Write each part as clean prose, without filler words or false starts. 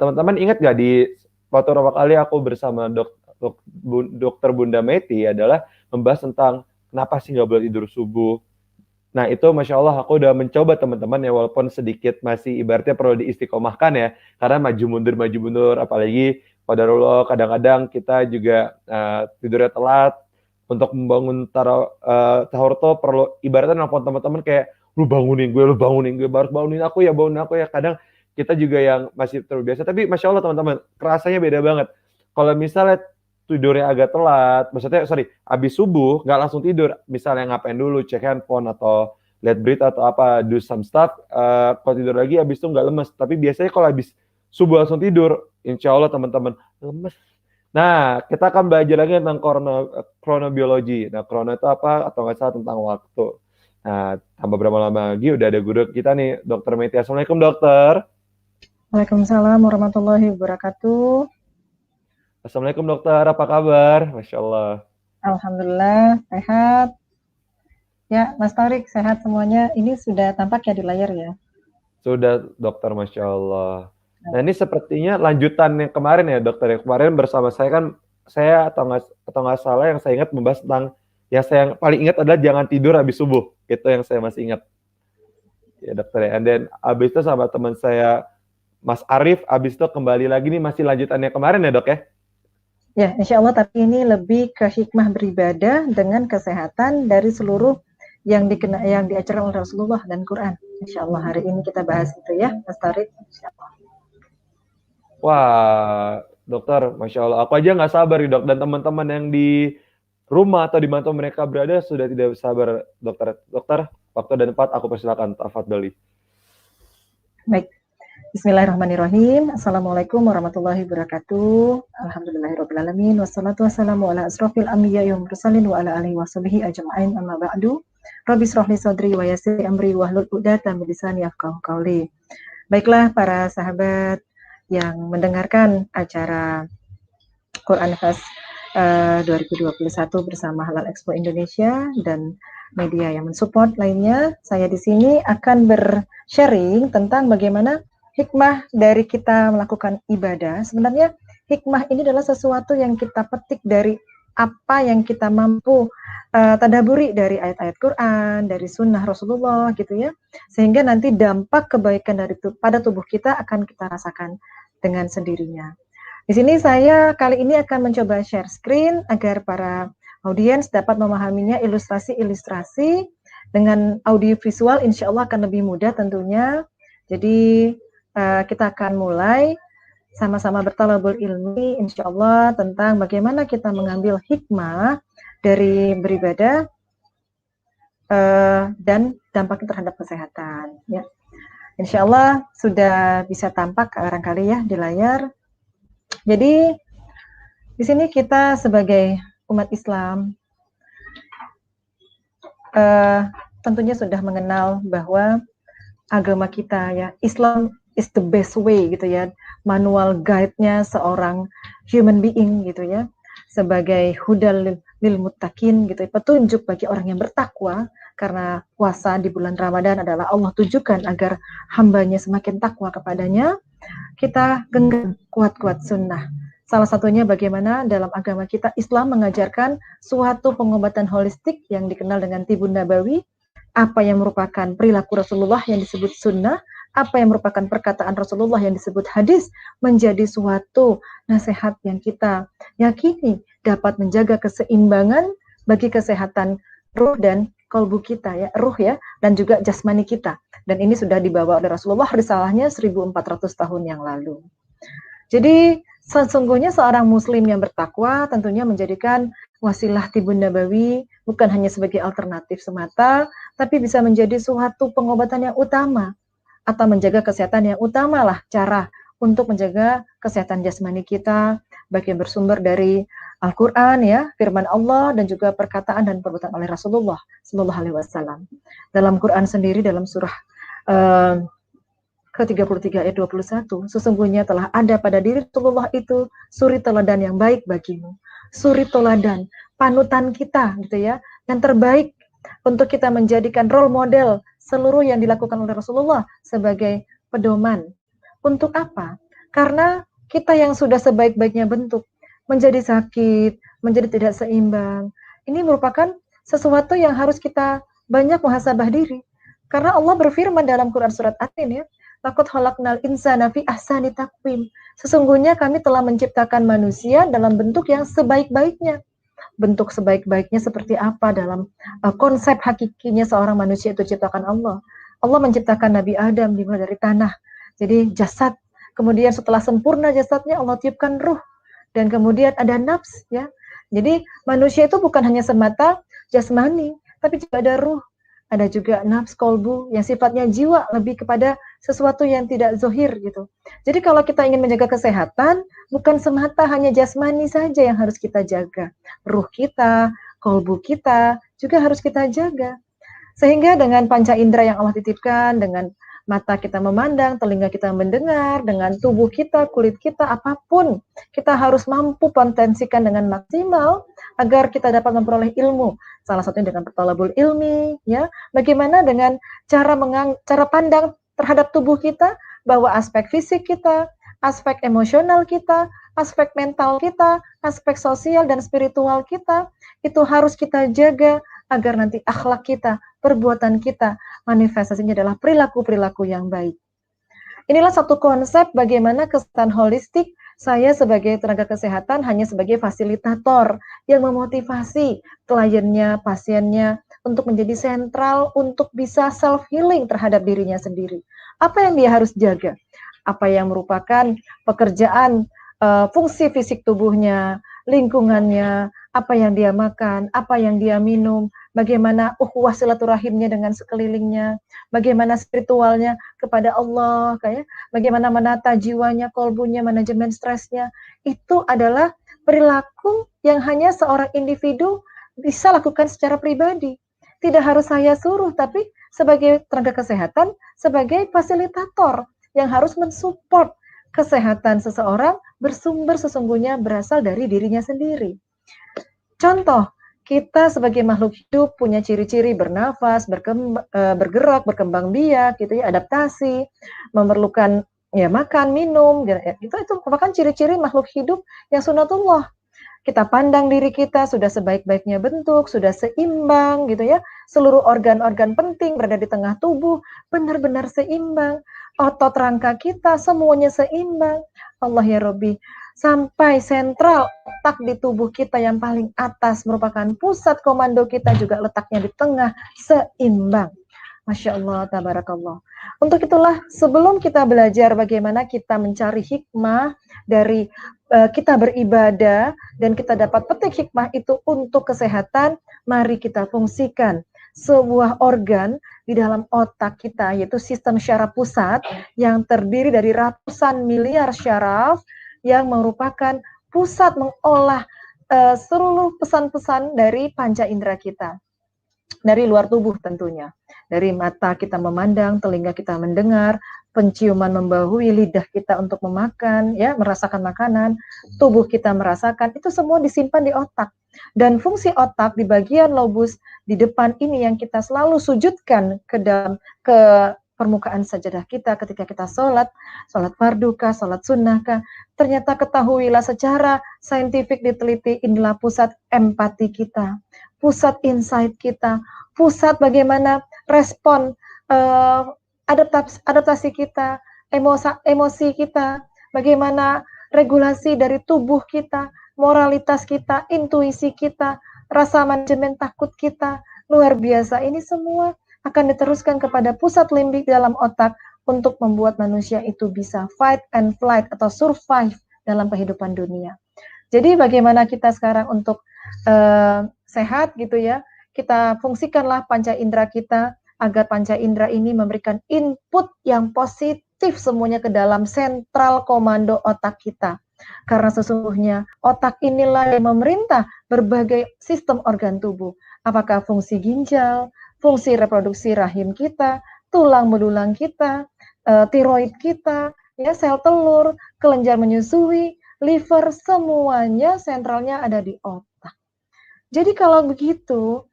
teman-teman ingat nggak di beberapa kali aku bersama dokter Bunda Meti adalah membahas tentang kenapa sih nggak boleh tidur subuh. Nah itu Masya Allah aku udah mencoba teman-teman ya, walaupun sedikit masih ibaratnya perlu diistiqomahkan ya, karena maju mundur, apalagi qadarullah kadang-kadang kita juga tidurnya telat. Untuk membangun sahur tuh perlu ibaratnya nelfon teman-teman kayak lu bangunin gue, baru bangunin aku ya. Kadang kita juga yang masih terbiasa, tapi Masya Allah teman-teman, kerasanya beda banget. Kalau misalnya tidurnya agak telat, maksudnya sorry, habis subuh nggak langsung tidur, misalnya ngapain dulu, cek handphone atau lihat berita atau apa, do some stuff, kalau tidur lagi habis itu nggak lemes. Tapi biasanya kalau habis subuh langsung tidur, insya Allah teman-teman lemes. Nah, kita akan belajar lagi tentang kronobiologi. Nah, krono itu apa? Atau nggak salah tentang waktu. Nah, tambah berapa lama lagi udah ada guru kita nih, Dokter Meti. Assalamualaikum, dokter. Waalaikumsalam warahmatullahi wabarakatuh. Assalamualaikum, dokter. Apa kabar? Masya Allah. Alhamdulillah, sehat. Ya, Mas Tarik, sehat semuanya. Ini sudah tampak ya di layar ya? Sudah, dokter. Masya Allah. Nah, ini sepertinya lanjutan yang kemarin ya, dokter. Yang kemarin bersama saya kan, saya atau nggak salah yang saya ingat membahas tentang, yang saya paling ingat adalah jangan tidur habis subuh. Itu yang saya masih ingat. Ya, dokter ya. And then, habis itu sama teman saya, Mas Arif, habis itu kembali lagi nih masih lanjutannya kemarin ya, dok ya? Ya, insya Allah, tapi ini lebih ke hikmah beribadah dengan kesehatan dari seluruh yang diajarkan oleh Rasulullah dan Quran. Insya Allah hari ini kita bahas itu ya, Mas Tarik. Wah, dokter, Masya Allah. Aku aja nggak sabar nih, dok. Dan teman-teman yang di rumah atau di mana mereka berada sudah tidak sabar, dokter. Dokter, waktu dan tempat aku persilakan. Tafadhali. Baik. Bismillahirrahmanirrahim. Assalamualaikum warahmatullahi wabarakatuh. Alhamdulillahirrahmanirrahim. Wassalatu wassalamu ala asrofil anbiya'i wal mursalin wa ala alihi wa sahbihi ajma'in amma ba'du. Rabbi shrah li sadri wa yassir amri wahlul 'uqdatam min lisani yafqahu qawli. Baiklah para sahabat yang mendengarkan acara Quran Fest 2021 bersama Halal Expo Indonesia dan media yang mensupport lainnya, saya di sini akan bersharing tentang bagaimana hikmah dari kita melakukan ibadah. Sebenarnya hikmah ini adalah sesuatu yang kita petik dari apa yang kita mampu tadaburi dari ayat-ayat Quran, dari sunnah Rasulullah gitu ya, sehingga nanti dampak kebaikan pada tubuh kita akan kita rasakan dengan sendirinya. Di sini saya kali ini akan mencoba share screen agar para audiens dapat memahaminya ilustrasi-ilustrasi dengan audio visual, insya Allah akan lebih mudah tentunya. Jadi kita akan mulai sama-sama bertalabul ilmi insya Allah tentang bagaimana kita mengambil hikmah dari beribadah dan dampaknya terhadap kesehatan. Ya. Insya Allah sudah bisa tampak barangkali ya di layar. Jadi di sini kita sebagai umat Islam tentunya sudah mengenal bahwa agama kita ya, Islam is the best way gitu ya, manual guide-nya seorang human being gitu ya, sebagai hudal lil muttaqin gitu, petunjuk bagi orang yang bertakwa, karena puasa di bulan Ramadan adalah Allah tujukan agar hambanya semakin takwa kepadanya. Kita genggam kuat-kuat sunnah. Salah satunya bagaimana dalam agama kita Islam mengajarkan suatu pengobatan holistik yang dikenal dengan tibun nabawi, apa yang merupakan perilaku Rasulullah yang disebut sunnah, apa yang merupakan perkataan Rasulullah yang disebut hadis, menjadi suatu nasihat yang kita yakini dapat menjaga keseimbangan bagi kesehatan ruh dan kalbu kita ya, ruh ya, dan juga jasmani kita. Dan ini sudah dibawa oleh Rasulullah risalahnya 1400 tahun yang lalu. Jadi sesungguhnya seorang muslim yang bertakwa tentunya menjadikan wasilah tibun nabawi bukan hanya sebagai alternatif semata, tapi bisa menjadi suatu pengobatan yang utama atau menjaga kesehatan yang utama lah cara untuk menjaga kesehatan jasmani kita, baik yang bersumber dari Al-Quran ya, firman Allah dan juga perkataan dan perbuatan oleh Rasulullah Sallallahu Alaihi Wasallam. Dalam Quran sendiri dalam surah ke-33 ayat 21, sesungguhnya telah ada pada diri Rasulullah itu suri teladan yang baik bagimu. Suri teladan, panutan kita gitu ya, yang terbaik untuk kita menjadikan role model seluruh yang dilakukan oleh Rasulullah sebagai pedoman. Untuk apa? Karena kita yang sudah sebaik-baiknya bentuk menjadi sakit, menjadi tidak seimbang. Ini merupakan sesuatu yang harus kita banyak muhasabah diri. Karena Allah berfirman dalam Quran surat At-Tin ya, "Laqad khalaqnal insana fi ahsani taqwim." Sesungguhnya kami telah menciptakan manusia dalam bentuk yang sebaik-baiknya. Bentuk sebaik-baiknya seperti apa dalam konsep hakikinya seorang manusia itu ciptakan Allah. Allah menciptakan Nabi Adam dimulai dari tanah. Jadi jasad, kemudian setelah sempurna jasadnya Allah tiupkan ruh, dan kemudian ada nafs ya. Jadi manusia itu bukan hanya semata jasmani, tapi juga ada ruh, ada juga nafs kolbu yang sifatnya jiwa, lebih kepada sesuatu yang tidak zohir gitu. Jadi kalau kita ingin menjaga kesehatan, bukan semata hanya jasmani saja yang harus kita jaga, ruh kita, kolbu kita juga harus kita jaga. Sehingga dengan panca indera yang Allah titipkan, dengan mata kita memandang, telinga kita mendengar, dengan tubuh kita, kulit kita, apapun, kita harus mampu potensikan dengan maksimal agar kita dapat memperoleh ilmu. Salah satunya dengan berthalabul ilmi, ya. Bagaimana dengan cara pandang terhadap tubuh kita, bahwa aspek fisik kita, aspek emosional kita, aspek mental kita, aspek sosial dan spiritual kita, itu harus kita jaga agar nanti akhlak kita, perbuatan kita, manifestasinya adalah perilaku-perilaku yang baik. Inilah satu konsep bagaimana kesehatan holistik. Saya sebagai tenaga kesehatan hanya sebagai fasilitator yang memotivasi kliennya, pasiennya untuk menjadi sentral untuk bisa self-healing terhadap dirinya sendiri. Apa yang dia harus jaga? Apa yang merupakan pekerjaan fungsi fisik tubuhnya, lingkungannya, apa yang dia makan, apa yang dia minum, bagaimana ukhuwah silaturahimnya dengan sekelilingnya, bagaimana spiritualnya kepada Allah, kayak bagaimana menata jiwanya, kolbunya, manajemen stresnya. Itu adalah perilaku yang hanya seorang individu bisa lakukan secara pribadi. Tidak harus saya suruh, tapi sebagai tenaga kesehatan, sebagai fasilitator yang harus mensupport kesehatan seseorang bersumber sesungguhnya berasal dari dirinya sendiri. Contoh, kita sebagai makhluk hidup punya ciri-ciri bernafas, bergerak, berkembang biak, gitu ya, adaptasi, memerlukan ya makan, minum, itu merupakan ciri-ciri makhluk hidup yang sunatullah. Kita pandang diri kita sudah sebaik-baiknya bentuk, sudah seimbang gitu ya. Seluruh organ-organ penting berada di tengah tubuh, benar-benar seimbang. Otot rangka kita semuanya seimbang. Allah ya Rabbi, sampai sentral otak di tubuh kita yang paling atas merupakan pusat komando kita juga letaknya di tengah, seimbang. Masya Allah, tabarakallah. Untuk itulah sebelum kita belajar bagaimana kita mencari hikmah dari kita beribadah dan kita dapat petik hikmah itu untuk kesehatan, mari kita fungsikan sebuah organ di dalam otak kita, yaitu sistem syaraf pusat yang terdiri dari ratusan miliar syaraf yang merupakan pusat mengolah seluruh pesan-pesan dari panca indera kita. Dari luar tubuh tentunya. Dari mata kita memandang, telinga kita mendengar, penciuman membahui, lidah kita untuk memakan, ya, merasakan makanan, tubuh kita merasakan, itu semua disimpan di otak. Dan fungsi otak di bagian lobus di depan ini yang kita selalu sujudkan ke dalam permukaan sajadah kita ketika kita sholat fardu kah, sholat sunnah kah, ternyata ketahuilah secara saintifik diteliti inilah pusat empati kita, pusat insight kita, pusat bagaimana respon adaptasi kita, emosi kita, bagaimana regulasi dari tubuh kita, moralitas kita, intuisi kita, rasa manajemen takut kita, luar biasa. Ini semua akan diteruskan kepada pusat limbik dalam otak untuk membuat manusia itu bisa fight and flight atau survive dalam kehidupan dunia. Jadi bagaimana kita sekarang untuk sehat gitu ya, kita fungsikanlah panca indera kita agar panca indera ini memberikan input yang positif semuanya ke dalam sentral komando otak kita. Karena sesungguhnya otak inilah yang memerintah berbagai sistem organ tubuh. Apakah fungsi ginjal, fungsi reproduksi rahim kita, tulang belulang kita, tiroid kita, ya, sel telur, kelenjar menyusui, liver, semuanya sentralnya ada di otak. Jadi kalau begitu,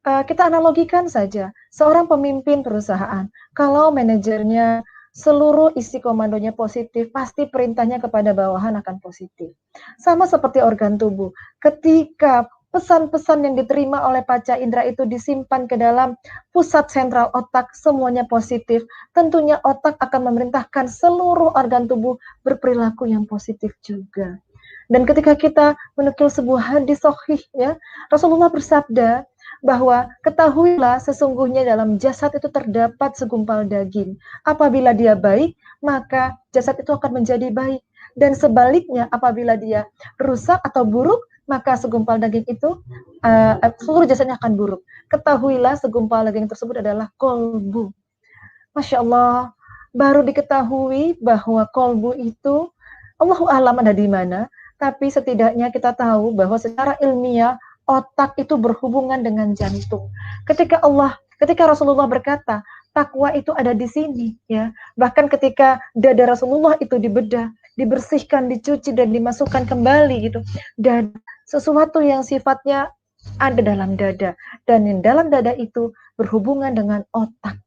kita analogikan saja, seorang pemimpin perusahaan, kalau manajernya seluruh isi komandonya positif, pasti perintahnya kepada bawahan akan positif. Sama seperti organ tubuh, ketika pesan-pesan yang diterima oleh panca indera itu disimpan ke dalam pusat sentral otak, semuanya positif, tentunya otak akan memerintahkan seluruh organ tubuh berperilaku yang positif juga. Dan ketika kita menukil sebuah hadis sahih, ya, Rasulullah bersabda bahwa ketahuilah sesungguhnya dalam jasad itu terdapat segumpal daging. Apabila dia baik, maka jasad itu akan menjadi baik. Dan sebaliknya, apabila dia rusak atau buruk, maka segumpal daging itu seluruh jasadnya akan buruk. Ketahuilah segumpal daging tersebut adalah kolbu. Masya Allah, baru diketahui bahwa kolbu itu Allahu a'lam ada di mana, tapi setidaknya kita tahu bahwa secara ilmiah otak itu berhubungan dengan jantung. Ketika Rasulullah berkata, takwa itu ada di sini, ya. Bahkan ketika dada Rasulullah itu dibedah, dibersihkan, dicuci dan dimasukkan kembali gitu. Dan sesuatu yang sifatnya ada dalam dada, dan yang dalam dada itu berhubungan dengan otak.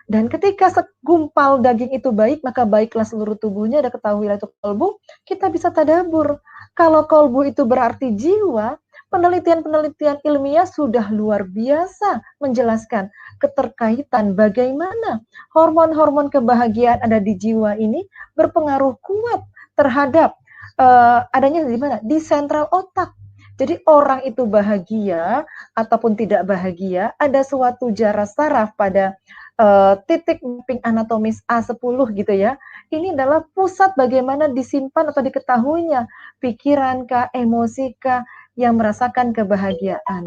Dan ketika segumpal daging itu baik, maka baiklah seluruh tubuhnya, ada ketahuilah itu kolbu, kita bisa tadabur. Kalau kolbu itu berarti jiwa, penelitian-penelitian ilmiah sudah luar biasa menjelaskan keterkaitan bagaimana hormon-hormon kebahagiaan ada di jiwa ini berpengaruh kuat terhadap adanya di mana? Di sentral otak. Jadi orang itu bahagia ataupun tidak bahagia, ada suatu jarak saraf pada titik mapping anatomis A10 gitu ya. Ini adalah pusat bagaimana disimpan atau diketahuinya pikiran kah, emosi kah yang merasakan kebahagiaan.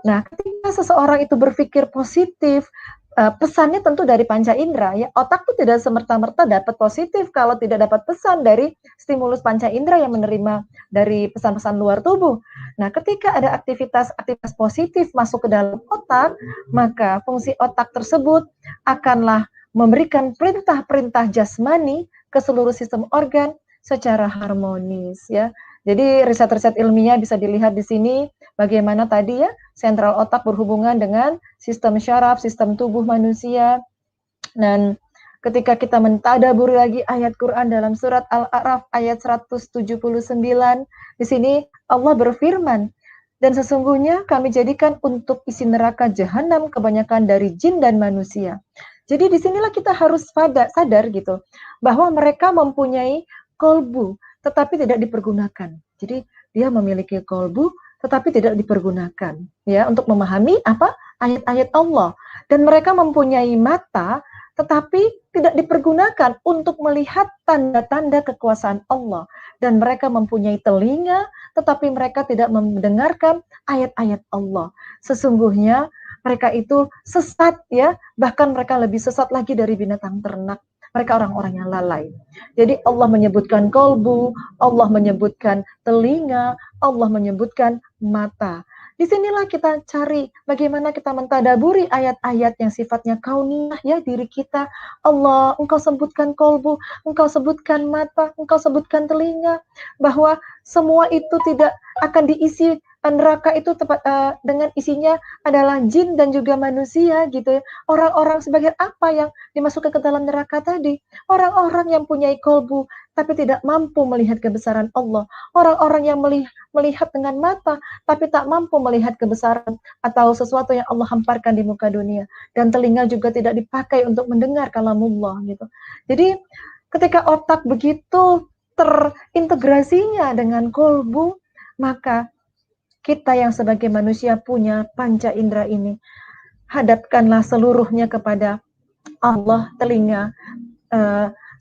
Nah, ketika seseorang itu berpikir positif, pesannya tentu dari panca indera ya. Otak itu tidak semerta-merta dapat positif kalau tidak dapat pesan dari stimulus panca indera yang menerima dari pesan-pesan luar tubuh. Nah, ketika ada aktivitas positif masuk ke dalam otak, maka fungsi otak tersebut akanlah memberikan perintah-perintah jasmani ke seluruh sistem organ secara harmonis ya. Jadi riset-riset ilmiah bisa dilihat di sini bagaimana tadi ya sentral otak berhubungan dengan sistem syaraf, sistem tubuh manusia. Dan ketika kita mentadaburi lagi ayat Quran dalam surat Al-A'raf ayat 179, di sini Allah berfirman, dan sesungguhnya kami jadikan untuk isi neraka jahanam kebanyakan dari jin dan manusia. Jadi disinilah kita harus sadar gitu, bahwa mereka mempunyai kolbu, tetapi tidak dipergunakan. Jadi dia memiliki kolbu, tetapi tidak dipergunakan ya untuk memahami apa ayat-ayat Allah, dan mereka mempunyai mata tetapi tidak dipergunakan untuk melihat tanda-tanda kekuasaan Allah, dan mereka mempunyai telinga tetapi mereka tidak mendengarkan ayat-ayat Allah. Sesungguhnya mereka itu sesat ya, bahkan mereka lebih sesat lagi dari binatang ternak. Mereka orang-orang yang lalai. Jadi Allah menyebutkan kolbu, Allah menyebutkan telinga, Allah menyebutkan mata. Disinilah kita cari bagaimana kita mentadaburi ayat-ayat yang sifatnya kauniyah ya diri kita. Allah, engkau sebutkan kolbu, engkau sebutkan mata, engkau sebutkan telinga, bahwa semua itu tidak akan diisi neraka itu tepat dengan isinya adalah jin dan juga manusia gitu ya. Orang-orang sebagian apa yang dimasukkan ke dalam neraka tadi? Orang-orang yang punya kolbu tapi tidak mampu melihat kebesaran Allah. Orang-orang yang melihat dengan mata tapi tak mampu melihat kebesaran atau sesuatu yang Allah hamparkan di muka dunia. Dan telinga juga tidak dipakai untuk mendengar kalamullah gitu. Jadi ketika otak begitu terintegrasinya dengan kolbu, maka kita yang sebagai manusia punya panca indera ini, hadapkanlah seluruhnya kepada Allah. Telinga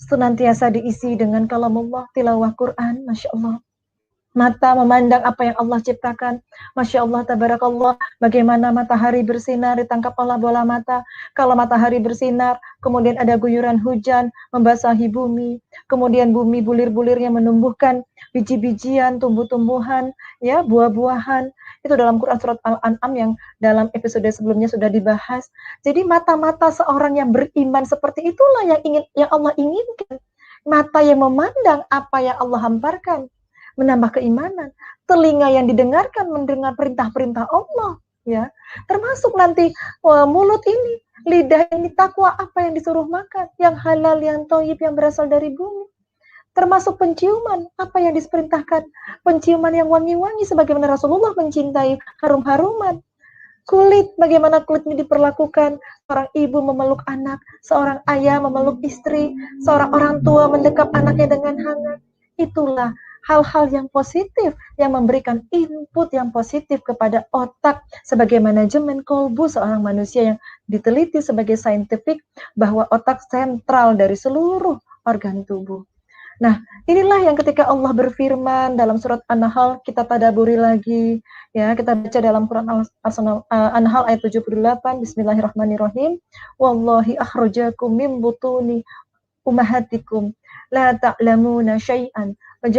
senantiasa diisi dengan kalamullah, tilawah Quran, Masya Allah. Mata memandang apa yang Allah ciptakan. Masya Allah, tabarakallah. Bagaimana matahari bersinar, ditangkap Allah bola mata. Kalau matahari bersinar, kemudian ada guyuran hujan, membasahi bumi. Kemudian bumi bulir-bulirnya menumbuhkan biji-bijian, tumbuh-tumbuhan, ya, buah-buahan. Itu dalam Quran surat Al-An'am yang dalam episode sebelumnya sudah dibahas. Jadi mata-mata seorang yang beriman seperti itulah yang Allah inginkan. Mata yang memandang apa yang Allah hamparkan, menambah keimanan. Telinga yang didengarkan mendengar perintah-perintah Allah ya. Termasuk nanti mulut ini, lidah ini takwa apa yang disuruh makan, yang halal, yang thayyib, yang berasal dari bumi. Termasuk penciuman, apa yang diperintahkan, penciuman yang wangi-wangi sebagaimana Rasulullah mencintai harum-haruman. Kulit, bagaimana kulit ini diperlakukan, seorang ibu memeluk anak, seorang ayah memeluk istri, seorang orang tua mendekap anaknya dengan hangat. Itulah hal-hal yang positif yang memberikan input yang positif kepada otak sebagai manajemen kolbu seorang manusia yang diteliti sebagai saintifik bahwa otak sentral dari seluruh organ tubuh. Nah, inilah yang ketika Allah berfirman dalam surat An-Nahl, kita tadaburi lagi, ya, kita baca dalam Quran An-Nahl ayat 78, Bismillahirrahmanirrahim. Wallahi akhrajakum min butuni ummahatikum la ta'lamuna syai'an wa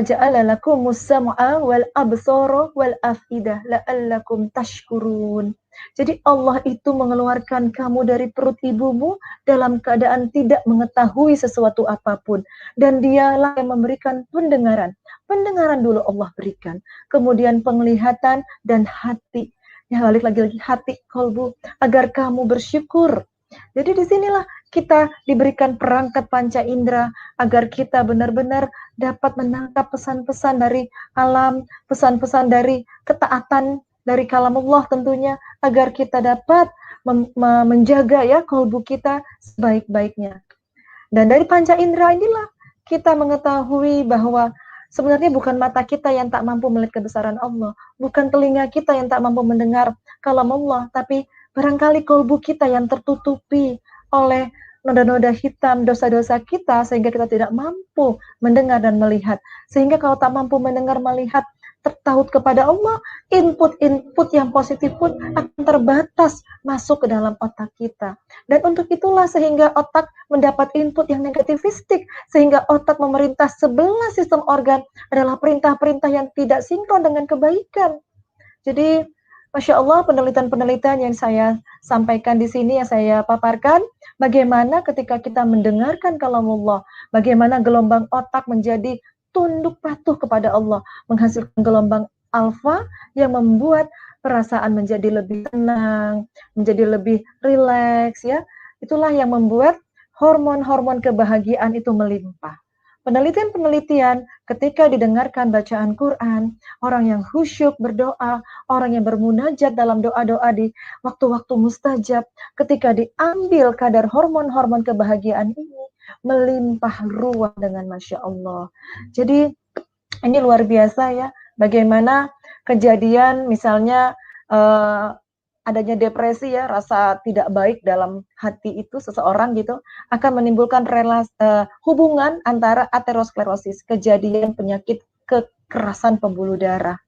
ja'ala lakumus sam'a wal absara wal afidah la'allakum tashkurun. Jadi Allah itu mengeluarkan kamu dari perut ibumu dalam keadaan tidak mengetahui sesuatu apapun. Dan dialah yang memberikan pendengaran. Pendengaran dulu Allah berikan. Kemudian penglihatan dan hati. Ya, balik lagi hati, kolbu. Agar kamu bersyukur. Jadi disinilah kita diberikan perangkat panca indera agar kita benar-benar dapat menangkap pesan-pesan dari alam, pesan-pesan dari ketaatan dari kalamullah tentunya, agar kita dapat menjaga ya kolbu kita sebaik-baiknya. Dan dari panca indera inilah kita mengetahui bahwa sebenarnya bukan mata kita yang tak mampu melihat kebesaran Allah, bukan telinga kita yang tak mampu mendengar kalamullah, tapi barangkali kolbu kita yang tertutupi oleh noda-noda hitam, dosa-dosa kita, sehingga kita tidak mampu mendengar dan melihat. Sehingga kalau tak mampu mendengar, melihat, tertaut kepada Allah, input-input yang positif pun akan terbatas masuk ke dalam otak kita. Dan untuk itulah sehingga otak mendapat input yang negativistik, sehingga otak memerintah 11 sistem organ adalah perintah-perintah yang tidak sinkron dengan kebaikan. Jadi, Masya Allah, penelitian-penelitian yang saya sampaikan di sini, yang saya paparkan, bagaimana ketika kita mendengarkan kalamullah, bagaimana gelombang otak menjadi tunduk patuh kepada Allah, menghasilkan gelombang alfa yang membuat perasaan menjadi lebih tenang, menjadi lebih rileks, ya. Itulah yang membuat hormon-hormon kebahagiaan itu melimpah. Penelitian-penelitian ketika didengarkan bacaan Quran, orang yang khusyuk berdoa, orang yang bermunajat dalam doa-doa di waktu-waktu mustajab, ketika diambil kadar hormon-hormon kebahagiaan ini, melimpah ruah dengan Masya Allah. Jadi ini luar biasa ya, bagaimana kejadian misalnya adanya depresi ya, rasa tidak baik dalam hati itu seseorang gitu, akan menimbulkan hubungan antara aterosklerosis, kejadian penyakit kekerasan pembuluh darah.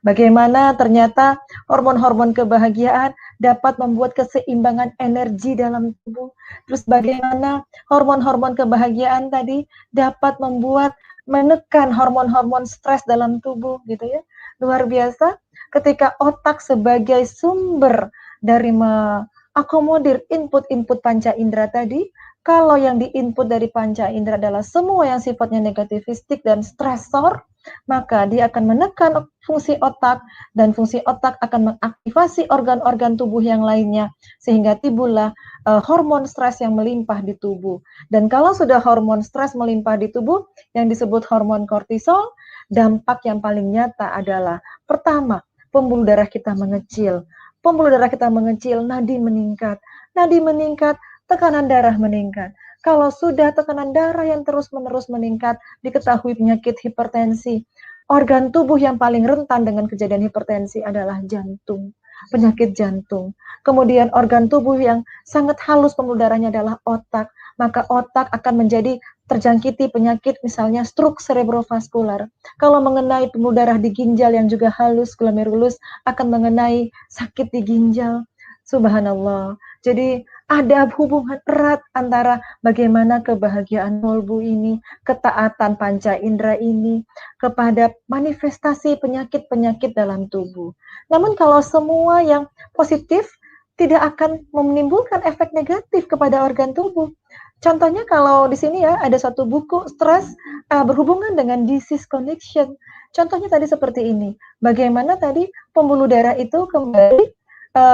Bagaimana ternyata hormon-hormon kebahagiaan dapat membuat keseimbangan energi dalam tubuh. Terus bagaimana hormon-hormon kebahagiaan tadi dapat membuat menekan hormon-hormon stres dalam tubuh gitu ya. Luar biasa ketika otak sebagai sumber dari mengakomodir input-input panca indera tadi. Kalau yang diinput dari panca indera adalah semua yang sifatnya negativistik dan stresor, maka dia akan menekan fungsi otak, dan fungsi otak akan mengaktifasi organ-organ tubuh yang lainnya, sehingga timbullah hormon stres yang melimpah di tubuh. Dan kalau sudah hormon stres melimpah di tubuh, yang disebut hormon kortisol, dampak yang paling nyata adalah, pertama, pembuluh darah kita mengecil. Pembuluh darah kita mengecil, nadi meningkat. Nadi meningkat, tekanan darah meningkat. Kalau sudah tekanan darah yang terus-menerus meningkat, diketahui penyakit hipertensi. Organ tubuh yang paling rentan dengan kejadian hipertensi adalah jantung, penyakit jantung. Kemudian organ tubuh yang sangat halus pembuluh darahnya adalah otak. Maka otak akan menjadi terjangkiti penyakit misalnya stroke cerebrovaskular. Kalau mengenai pembuluh darah di ginjal yang juga halus, glomerulus, akan mengenai sakit di ginjal. Subhanallah. Jadi ada hubungan erat antara bagaimana kebahagiaan kolbu ini, ketaatan panca indera ini, kepada manifestasi penyakit-penyakit dalam tubuh. Namun kalau semua yang positif tidak akan menimbulkan efek negatif kepada organ tubuh. Contohnya kalau di sini ya ada satu buku stres berhubungan dengan disease connection. Contohnya tadi seperti ini, bagaimana tadi pembuluh darah itu kembali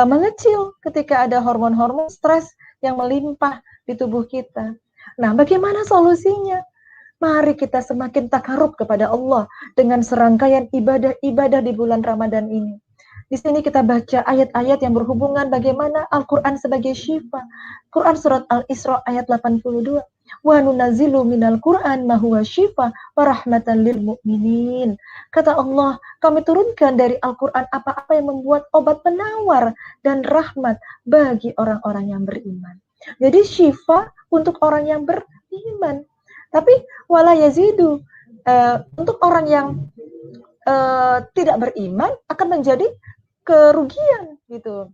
mengecil ketika ada hormon-hormon stres yang melimpah di tubuh kita. Nah, bagaimana solusinya? Mari kita semakin takarub kepada Allah dengan serangkaian ibadah-ibadah di bulan Ramadan ini. Di sini kita baca ayat-ayat yang berhubungan bagaimana Al-Quran sebagai syifa. Quran surat Al-Isra ayat 82. Wa nunazzilu minal Quran ma huwa syifa wa rahmatan lil mu'minin. Kata Allah, kami turunkan dari Al-Quran apa-apa yang membuat obat penawar dan rahmat bagi orang-orang yang beriman. Jadi syifa untuk orang yang beriman. Tapi wala yazidu, untuk orang yang tidak beriman akan menjadi kerugian gitu.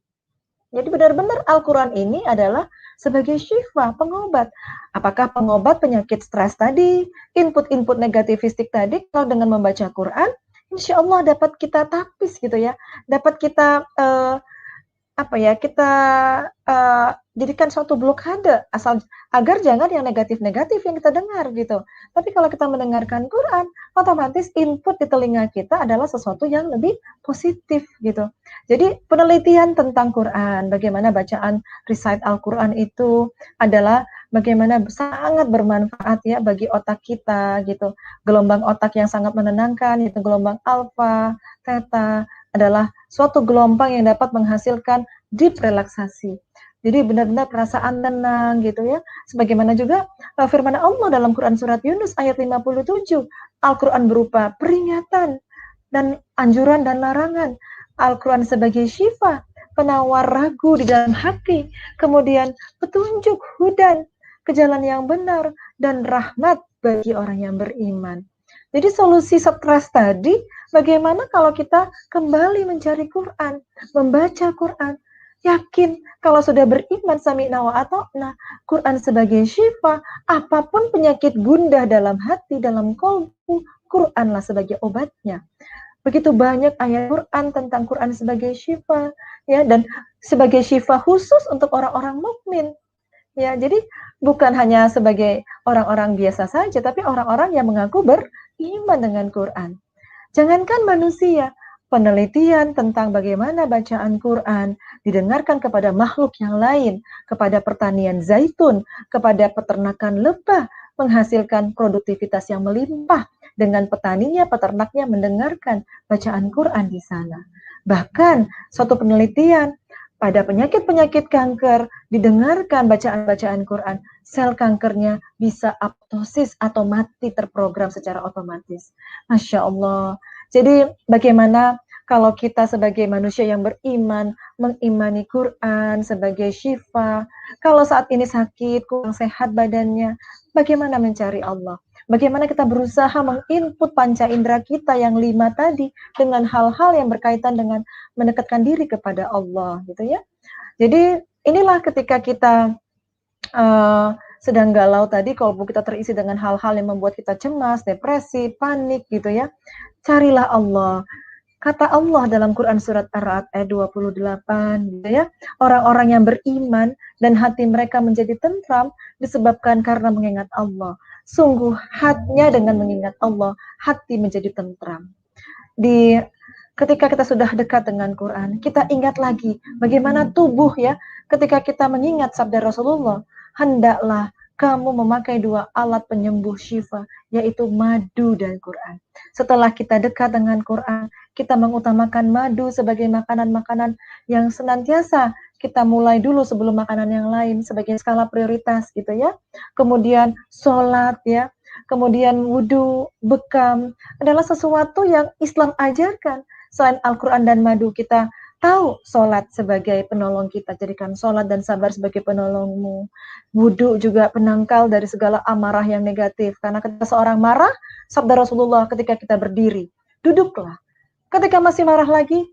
Jadi benar-benar Al-Quran ini adalah sebagai syifa, pengobat. Apakah pengobat penyakit stres tadi, input-input negativistik tadi, kalau dengan membaca Quran, insya Allah dapat kita tapis gitu ya, dapat kita kita jadikan suatu blokade asal agar jangan yang negatif-negatif yang kita dengar gitu. Tapi kalau kita mendengarkan Quran, otomatis input di telinga kita adalah sesuatu yang lebih positif gitu. Jadi penelitian tentang Quran, bagaimana bacaan recite Al-Quran itu adalah bagaimana sangat bermanfaat ya bagi otak kita gitu. Gelombang otak yang sangat menenangkan, itu gelombang alfa, theta, adalah suatu gelombang yang dapat menghasilkan deep relaksasi. Jadi benar-benar perasaan tenang gitu ya. Sebagaimana juga firman Allah dalam Quran surat Yunus ayat 57. Al-Quran berupa peringatan dan anjuran dan larangan. Al-Quran sebagai syifa, penawar ragu di dalam hati. Kemudian petunjuk hudan ke jalan yang benar dan rahmat bagi orang yang beriman. Jadi solusi stres tadi, bagaimana kalau kita kembali mencari Quran, membaca Quran, yakin kalau sudah beriman sami'na wa ata'na, Quran sebagai syifa, apapun penyakit gundah dalam hati, dalam kolbu, Quranlah sebagai obatnya. Begitu banyak ayat Quran tentang Quran sebagai syifa, ya, dan sebagai syifa khusus untuk orang-orang mukmin. Ya, jadi bukan hanya sebagai orang-orang biasa saja, tapi orang-orang yang mengaku beriman dengan Quran. Jangankan manusia, penelitian tentang bagaimana bacaan Quran didengarkan kepada makhluk yang lain, kepada pertanian zaitun, kepada peternakan lebah, menghasilkan produktivitas yang melimpah dengan petaninya, peternaknya mendengarkan bacaan Quran di sana. Bahkan suatu penelitian pada penyakit-penyakit kanker didengarkan bacaan-bacaan Quran, sel kankernya bisa apoptosis atau mati terprogram secara otomatis. Masya Allah. Jadi bagaimana kalau kita sebagai manusia yang beriman, mengimani Quran sebagai syifa, kalau saat ini sakit, kurang sehat badannya, bagaimana mencari Allah? Bagaimana kita berusaha menginput panca indera kita yang 5 tadi dengan hal-hal yang berkaitan dengan mendekatkan diri kepada Allah, gitu ya. Jadi inilah ketika kita sedang galau tadi, kalau kita terisi dengan hal-hal yang membuat kita cemas, depresi, panik, gitu ya. Carilah Allah. Kata Allah dalam Quran surat Ar-Ra'd ayat 28, gitu ya. Orang-orang yang beriman dan hati mereka menjadi tentram disebabkan karena mengingat Allah. Sungguh hatinya dengan mengingat Allah, hati menjadi tentram. Ketika kita sudah dekat dengan Quran, kita ingat lagi bagaimana tubuh ya, ketika kita mengingat sabda Rasulullah, hendaklah kamu memakai 2 alat penyembuh syifa, yaitu madu dan Quran. Setelah kita dekat dengan Quran, kita mengutamakan madu sebagai makanan-makanan yang senantiasa kita mulai dulu sebelum makanan yang lain sebagai skala prioritas gitu ya. Kemudian sholat ya, kemudian wudhu, bekam adalah sesuatu yang Islam ajarkan. Selain Al-Quran dan madu, kita tahu sholat sebagai penolong kita, jadikan sholat dan sabar sebagai penolongmu. Wudhu juga penangkal dari segala amarah yang negatif, karena ketika seorang marah, sabda Rasulullah ketika kita berdiri, duduklah. Ketika masih marah lagi,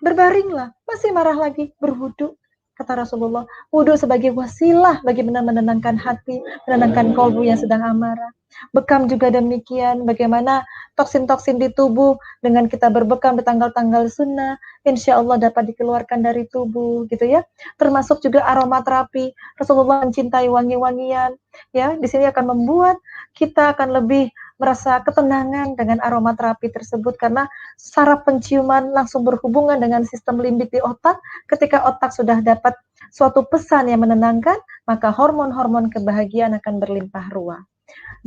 berbaringlah. Masih marah lagi, berwudhu. Kata Rasulullah, wudhu sebagai wasilah bagaimana menenangkan hati, menenangkan kolbu yang sedang amarah. Bekam juga demikian, bagaimana toksin-toksin di tubuh dengan kita berbekam di tanggal-tanggal sunnah, insya Allah dapat dikeluarkan dari tubuh, gitu ya. Termasuk juga aromaterapi. Rasulullah mencintai wangi-wangian, ya. Di sini akan membuat kita akan lebih merasa ketenangan dengan aromaterapi tersebut karena saraf penciuman langsung berhubungan dengan sistem limbik di otak. Ketika otak sudah dapat suatu pesan yang menenangkan, maka hormon-hormon kebahagiaan akan berlimpah ruah.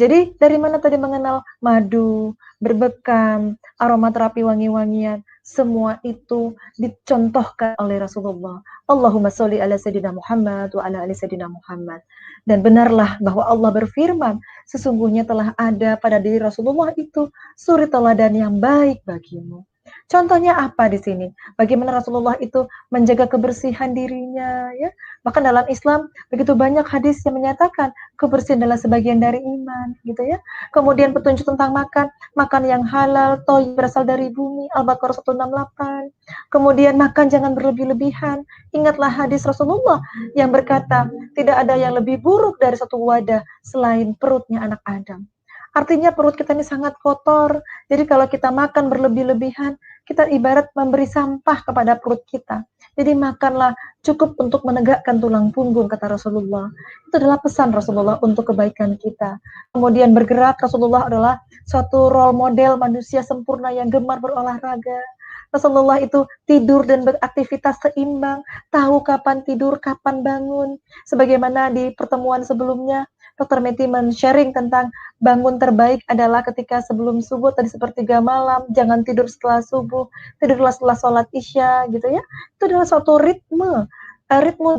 Jadi dari mana tadi mengenal madu, berbekam, aromaterapi wangi-wangian, semua itu dicontohkan oleh Rasulullah. Allahumma sholli ala Sayyidina Muhammad wa ala ali Sayyidina Muhammad. Dan benarlah bahwa Allah berfirman, sesungguhnya telah ada pada diri Rasulullah itu suri teladan yang baik bagimu. Contohnya apa di sini? Bagaimana Rasulullah itu menjaga kebersihan dirinya, ya. Bahkan dalam Islam begitu banyak hadis yang menyatakan kebersihan adalah sebagian dari iman, gitu ya. Kemudian petunjuk tentang makan yang halal, thayyib berasal dari bumi, Al-Baqarah 168. Kemudian makan jangan berlebih-lebihan. Ingatlah hadis Rasulullah yang berkata, tidak ada yang lebih buruk dari satu wadah selain perutnya anak Adam. Artinya perut kita ini sangat kotor. Jadi kalau kita makan berlebih-lebihan, kita ibarat memberi sampah kepada perut kita. Jadi makanlah cukup untuk menegakkan tulang punggung, kata Rasulullah. Itu adalah pesan Rasulullah untuk kebaikan kita. Kemudian bergerak, Rasulullah adalah suatu role model manusia sempurna yang gemar berolahraga. Rasulullah itu tidur dan beraktivitas seimbang, tahu kapan tidur, kapan bangun. Sebagaimana di pertemuan sebelumnya, Dr. Meti men-sharing tentang bangun terbaik adalah ketika sebelum subuh, tadi sepertiga malam, jangan tidur setelah subuh, tidurlah setelah sholat isya, gitu ya. Itu adalah suatu ritme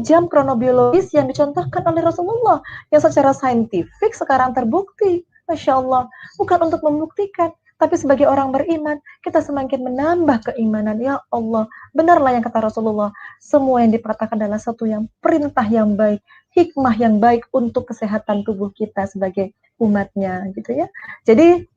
jam kronobiologis yang dicontohkan oleh Rasulullah, yang secara saintifik sekarang terbukti. Masya Allah, bukan untuk membuktikan, tapi sebagai orang beriman, kita semakin menambah keimanan. Ya Allah, benarlah yang kata Rasulullah, semua yang dikatakan adalah satu yang perintah yang baik, hikmah yang baik untuk kesehatan tubuh kita sebagai umatnya, gitu ya. Jadi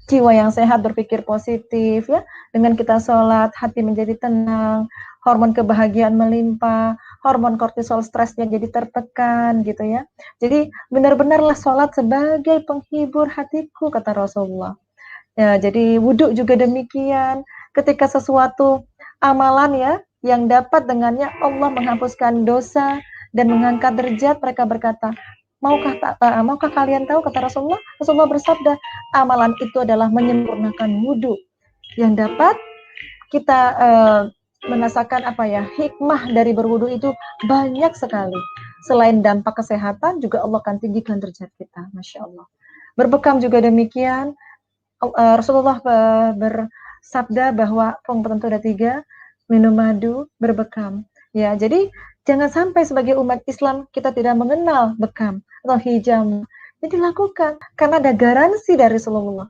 jiwa yang sehat berpikir positif, ya. Dengan kita sholat, hati menjadi tenang, hormon kebahagiaan melimpah, hormon kortisol stresnya jadi tertekan, gitu ya. Jadi benar-benarlah sholat sebagai penghibur hatiku, kata Rasulullah. Ya, jadi wudhu juga demikian. Ketika sesuatu amalan ya yang dapat dengannya Allah menghapuskan dosa dan mengangkat derajat, mereka berkata, maukah kalian tahu, kata Rasulullah? Rasulullah bersabda, amalan itu adalah menyempurnakan wudhu yang dapat kita merasakan hikmah dari berwudhu itu banyak sekali. Selain dampak kesehatan, juga Allah akan tinggikan derajat kita, Masya Allah. Berbekam juga demikian. Rasulullah bersabda bahwa tertentu ada 3, minum madu, berbekam. Ya, jadi jangan sampai sebagai umat Islam kita tidak mengenal bekam atau hijam. Jadi lakukan karena ada garansi dari Rasulullah.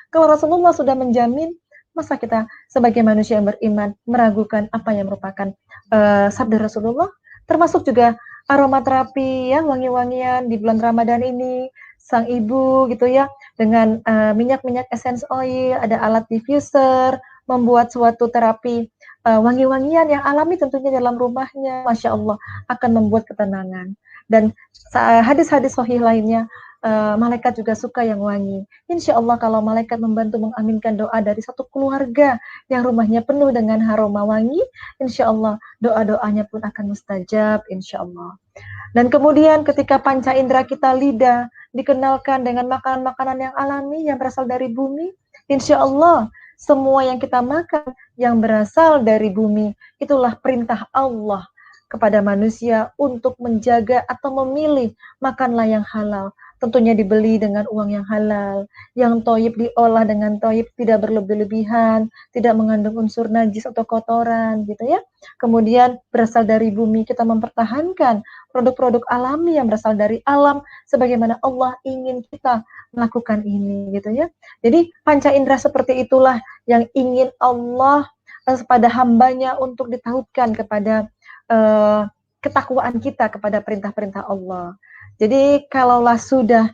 Kalau Rasulullah sudah menjamin, masa kita sebagai manusia yang beriman meragukan apa yang merupakan sabda Rasulullah? Termasuk juga aromaterapi ya, wangi-wangian di bulan Ramadan ini, sang ibu gitu ya, dengan minyak-minyak essence oil, ada alat diffuser, membuat suatu terapi wangi-wangian yang alami tentunya dalam rumahnya, Masya Allah, akan membuat ketenangan. Dan hadis-hadis sahih lainnya, malaikat juga suka yang wangi. Insya Allah kalau malaikat membantu mengaminkan doa dari satu keluarga yang rumahnya penuh dengan aroma wangi, insya Allah doa-doanya pun akan mustajab, insya Allah. Dan kemudian ketika panca indera kita lidah dikenalkan dengan makanan-makanan yang alami yang berasal dari bumi, insya Allah semua yang kita makan yang berasal dari bumi itulah perintah Allah kepada manusia untuk menjaga atau memilih makanlah yang halal. Tentunya dibeli dengan uang yang halal, yang thayyib diolah dengan thayyib, tidak berlebih-lebihan, tidak mengandung unsur najis atau kotoran, gitu ya. Kemudian berasal dari bumi, kita mempertahankan produk-produk alami yang berasal dari alam, sebagaimana Allah ingin kita melakukan ini, gitu ya. Jadi panca indera seperti itulah yang ingin Allah pada hambanya untuk ditautkan kepada ketakwaan kita kepada perintah-perintah Allah. Jadi kalaulah sudah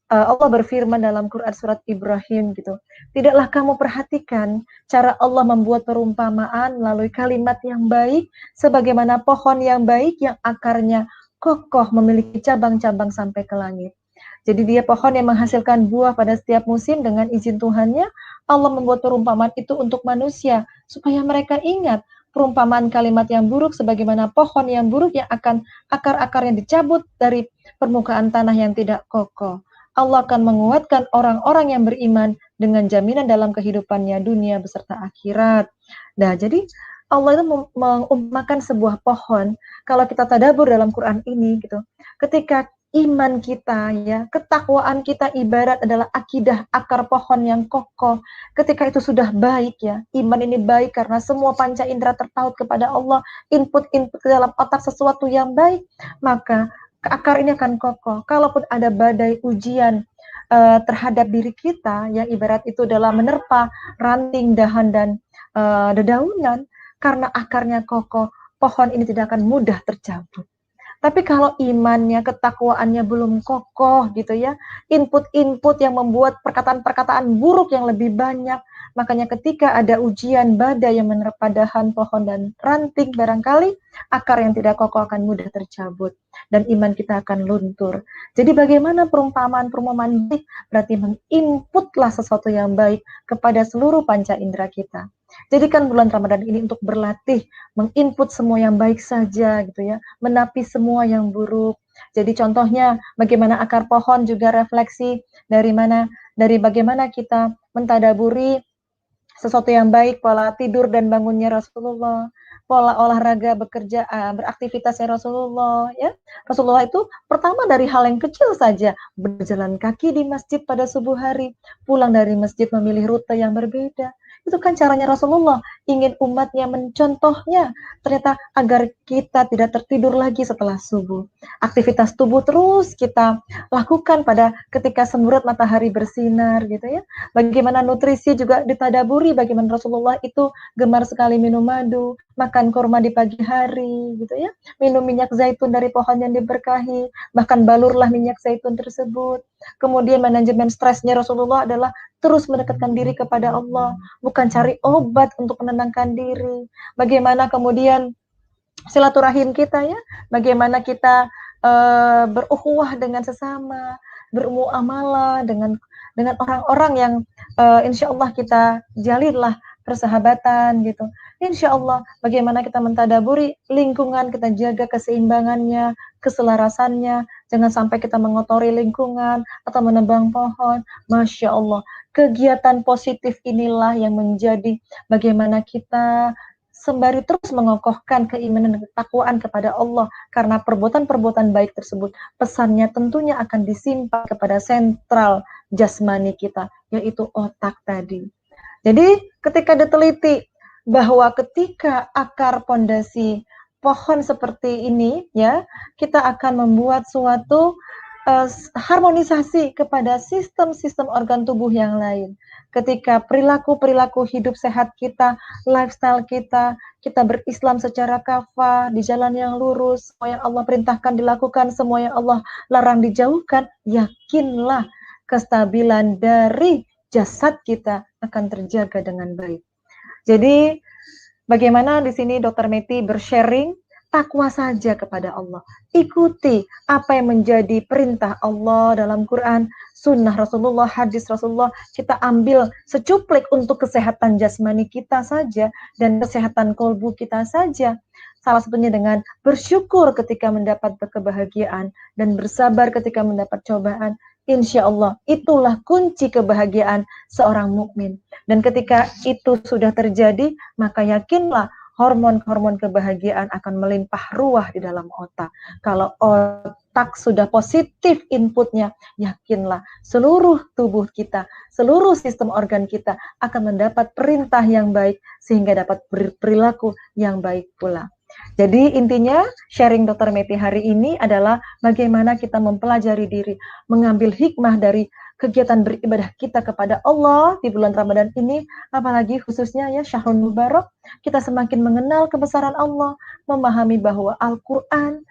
Allah berfirman dalam Quran surat Ibrahim gitu, tidaklah kamu perhatikan cara Allah membuat perumpamaan melalui kalimat yang baik, sebagaimana pohon yang baik yang akarnya kokoh memiliki cabang-cabang sampai ke langit. Jadi dia pohon yang menghasilkan buah pada setiap musim dengan izin Tuhannya. Allah membuat perumpamaan itu untuk manusia supaya mereka ingat perumpamaan kalimat yang buruk sebagaimana pohon yang buruk yang akan akar-akarnya dicabut dari permukaan tanah yang tidak kokoh. Allah akan menguatkan orang-orang yang beriman dengan jaminan dalam kehidupannya dunia beserta akhirat. Nah, jadi Allah itu mengumpamakan sebuah pohon. Kalau kita tadabbur dalam Quran ini gitu, ketika iman kita ya, ketakwaan kita ibarat adalah akidah akar pohon yang kokoh. Ketika itu sudah baik ya, iman ini baik karena semua panca indera terpaut kepada Allah, input-input ke dalam otak sesuatu yang baik, maka akar ini akan kokoh. Kalaupun ada badai ujian terhadap diri kita, yang ibarat itu adalah menerpa ranting, dahan, dan dedaunan, karena akarnya kokoh, pohon ini tidak akan mudah tercabut. Tapi kalau imannya, ketakwaannya belum kokoh gitu ya, input-input yang membuat perkataan-perkataan buruk yang lebih banyak, makanya ketika ada ujian badai yang menerpa dahan, pohon, dan ranting, barangkali akar yang tidak kokoh akan mudah tercabut dan iman kita akan luntur. Jadi bagaimana perumpamaan-perumpamaan baik? Berarti menginputlah sesuatu yang baik kepada seluruh panca indera kita. Jadikan bulan Ramadan ini untuk berlatih, menginput semua yang baik saja gitu ya, menapi semua yang buruk. Jadi contohnya bagaimana akar pohon juga refleksi dari bagaimana kita mentadaburi sesuatu yang baik, pola tidur dan bangunnya Rasulullah, pola olahraga, bekerja, beraktivitasnya Rasulullah ya. Rasulullah itu pertama dari hal yang kecil saja, berjalan kaki di masjid pada subuh hari, pulang dari masjid memilih rute yang berbeda. Itu kan caranya Rasulullah, ingin umatnya mencontohnya, ternyata agar kita tidak tertidur lagi setelah subuh. Aktivitas tubuh terus kita lakukan pada ketika semburat matahari bersinar gitu ya. Bagaimana nutrisi juga ditadaburi, bagaimana Rasulullah itu gemar sekali minum madu, makan kurma di pagi hari gitu ya, minum minyak zaitun dari pohon yang diberkahi, bahkan balurlah minyak zaitun tersebut. Kemudian manajemen stresnya Rasulullah adalah terus mendekatkan diri kepada Allah, bukan cari obat untuk menenangkan diri. Bagaimana kemudian silaturahim kita ya, bagaimana kita berukhuwah dengan sesama, bermuamalah dengan orang-orang yang insya Allah kita jalinlah persahabatan gitu. Insya Allah bagaimana kita mentadaburi lingkungan, kita jaga keseimbangannya, keselarasannya, jangan sampai kita mengotori lingkungan atau menebang pohon. Masya Allah, kegiatan positif inilah yang menjadi bagaimana kita sembari terus mengokohkan keimanan dan ketakwaan kepada Allah, karena perbuatan-perbuatan baik tersebut pesannya tentunya akan disimpan kepada sentral jasmani kita, yaitu otak tadi. Jadi ketika diteliti bahwa ketika akar pondasi pohon seperti ini ya, kita akan membuat suatu harmonisasi kepada sistem-sistem organ tubuh yang lain. Ketika perilaku-perilaku hidup sehat kita, lifestyle kita, kita berislam secara kafah, di jalan yang lurus, semua yang Allah perintahkan dilakukan, semua yang Allah larang dijauhkan, yakinlah kestabilan dari jasad kita akan terjaga dengan baik. Jadi bagaimana di sini Dr. Meti bersharing, takwa saja kepada Allah. Ikuti apa yang menjadi perintah Allah dalam Quran, sunnah Rasulullah, hadis Rasulullah. Kita ambil secuplik untuk kesehatan jasmani kita saja dan kesehatan kolbu kita saja. Salah satunya dengan bersyukur ketika mendapat kebahagiaan dan bersabar ketika mendapat cobaan. Insya Allah itulah kunci kebahagiaan seorang mukmin. Dan ketika itu sudah terjadi, maka yakinlah hormon-hormon kebahagiaan akan melimpah ruah di dalam otak. Kalau otak sudah positif inputnya, yakinlah seluruh tubuh kita, seluruh sistem organ kita akan mendapat perintah yang baik sehingga dapat berperilaku yang baik pula. Jadi intinya sharing Dr. Meti hari ini adalah bagaimana kita mempelajari diri, mengambil hikmah dari kegiatan beribadah kita kepada Allah di bulan Ramadan ini, apalagi khususnya ya Syahrul Mubarak, kita semakin mengenal kebesaran Allah, memahami bahwa Al-Quran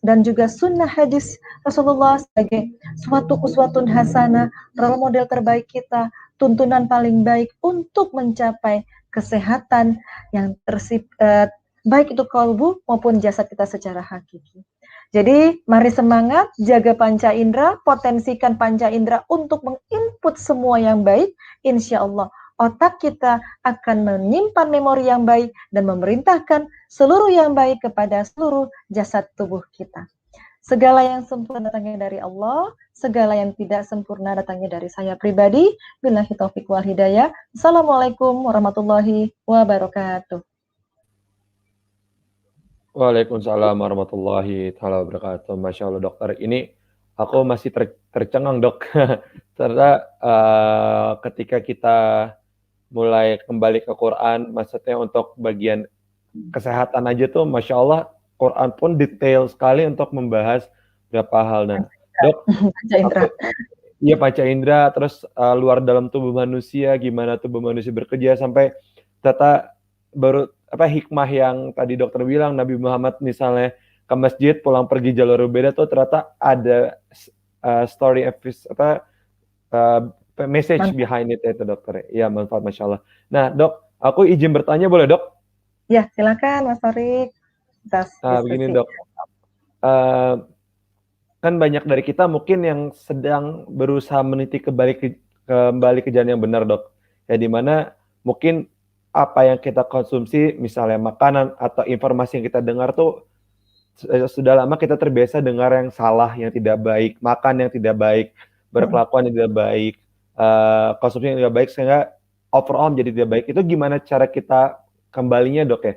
dan juga sunnah hadis Rasulullah sebagai suatu uswatun hasanah, role model terbaik kita, tuntunan paling baik untuk mencapai kesehatan yang baik itu kalbu maupun jasad kita secara hakiki. Jadi mari semangat, jaga panca indera, potensikan panca indera untuk menginput semua yang baik. Insya Allah otak kita akan menyimpan memori yang baik dan memerintahkan seluruh yang baik kepada seluruh jasad tubuh kita. Segala yang sempurna datangnya dari Allah, segala yang tidak sempurna datangnya dari saya pribadi. Billahi taufiq wal hidayah. Assalamualaikum warahmatullahi wabarakatuh. Waalaikumsalam warahmatullahi taala wabarakatuh. Masya Allah dokter, ini aku masih tercengang dok. Ternyata ketika kita mulai kembali ke Quran, maksudnya untuk bagian kesehatan aja tuh, Masya Allah, Quran pun detail sekali untuk membahas beberapa hal. Nah, dok, Panca indera. iya panca indera, terus luar dalam tubuh manusia, gimana tubuh manusia bekerja, sampai ternyata baru hikmah yang tadi dokter bilang, Nabi Muhammad misalnya ke masjid pulang pergi jalur berbeda tuh ternyata ada story message behind it itu dokter. Iya, manfaat, Masya Allah. Nah dok, aku izin bertanya boleh dok? Ya silakan Mas Torik. Begini dok, kan banyak dari kita mungkin yang sedang berusaha meniti kembali ke jalan yang benar dok. Ya dimana mungkin apa yang kita konsumsi, misalnya makanan atau informasi yang kita dengar tuh sudah lama kita terbiasa dengar yang salah, yang tidak baik, makan yang tidak baik, berkelakuan yang tidak baik, konsumsi yang tidak baik, sehingga overall menjadi tidak baik. Itu gimana cara kita kembalinya dok ya?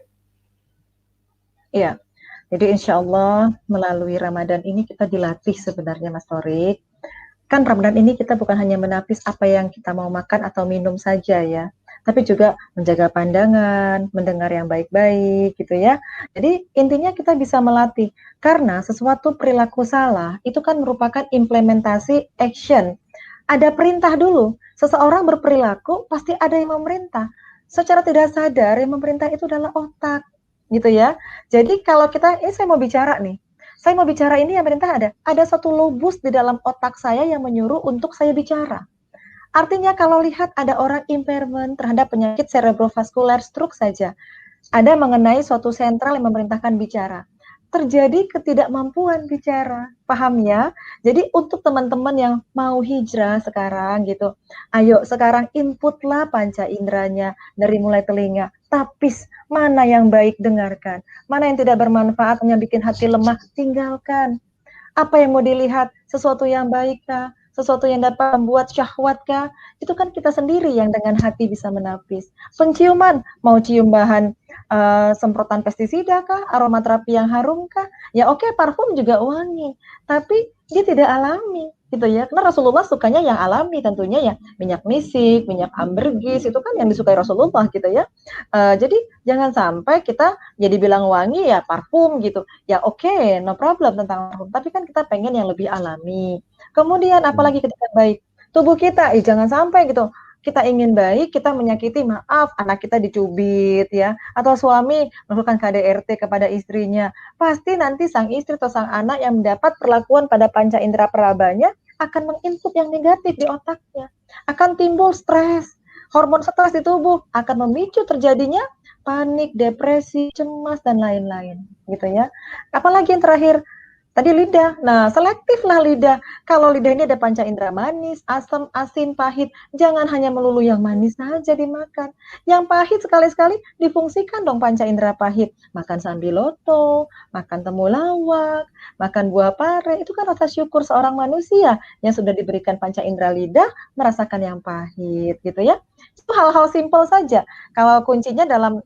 Iya, jadi insya Allah melalui Ramadan ini kita dilatih sebenarnya Mas Torik. Kan Ramadan ini kita bukan hanya menapis apa yang kita mau makan atau minum saja ya, tapi juga menjaga pandangan, mendengar yang baik-baik gitu ya. Jadi intinya kita bisa melatih, karena sesuatu perilaku salah itu kan merupakan implementasi action. Ada perintah dulu, seseorang berperilaku pasti ada yang memerintah. Secara tidak sadar yang memerintah itu adalah otak gitu ya. Jadi kalau kita, saya mau bicara nih, saya mau bicara ini yang perintah ada satu lobus di dalam otak saya yang menyuruh untuk saya bicara. Artinya kalau lihat ada orang impairment terhadap penyakit cerebrovaskular stroke saja, ada mengenai suatu sentral yang memerintahkan bicara. Terjadi ketidakmampuan bicara, paham ya? Jadi untuk teman-teman yang mau hijrah sekarang gitu, ayo sekarang inputlah panca inderanya dari mulai telinga, tapis, mana yang baik dengarkan, mana yang tidak bermanfaat, yang bikin hati lemah, tinggalkan. Apa yang mau dilihat, sesuatu yang baik kah, sesuatu yang dapat membuat syahwat kah, itu kan kita sendiri yang dengan hati bisa menapis. Penciuman, mau cium bahan semprotan pestisida kah, aromaterapi yang harum kah, ya oke, parfum juga wangi, tapi dia tidak alami gitu ya, karena Rasulullah sukanya yang alami tentunya ya, minyak misik, minyak ambergris, itu kan yang disukai Rasulullah gitu ya. Jadi jangan sampai kita jadi bilang wangi ya parfum gitu, ya oke, no problem tentang parfum, tapi kan kita pengen yang lebih alami. Kemudian apalagi ketika baik, tubuh kita, jangan sampai gitu, kita ingin baik, kita menyakiti, maaf, anak kita dicubit ya, atau suami melakukan KDRT kepada istrinya, pasti nanti sang istri atau sang anak yang mendapat perlakuan pada panca indera perabanya akan menginput yang negatif di otaknya, akan timbul stres, hormon stres di tubuh, akan memicu terjadinya panik, depresi, cemas, dan lain-lain gitu ya. Apalagi yang terakhir, tadi lidah. Nah, selektiflah lidah. Kalau lidah ini ada panca indera manis, asam, asin, pahit. Jangan hanya melulu yang manis saja dimakan. Yang pahit sekali-sekali difungsikan dong panca indera pahit. Makan sambiloto, makan temulawak, makan buah pare. Itu kan rasa syukur seorang manusia yang sudah diberikan panca indera lidah merasakan yang pahit gitu ya. Itu hal-hal simpel saja. Kalau kuncinya dalam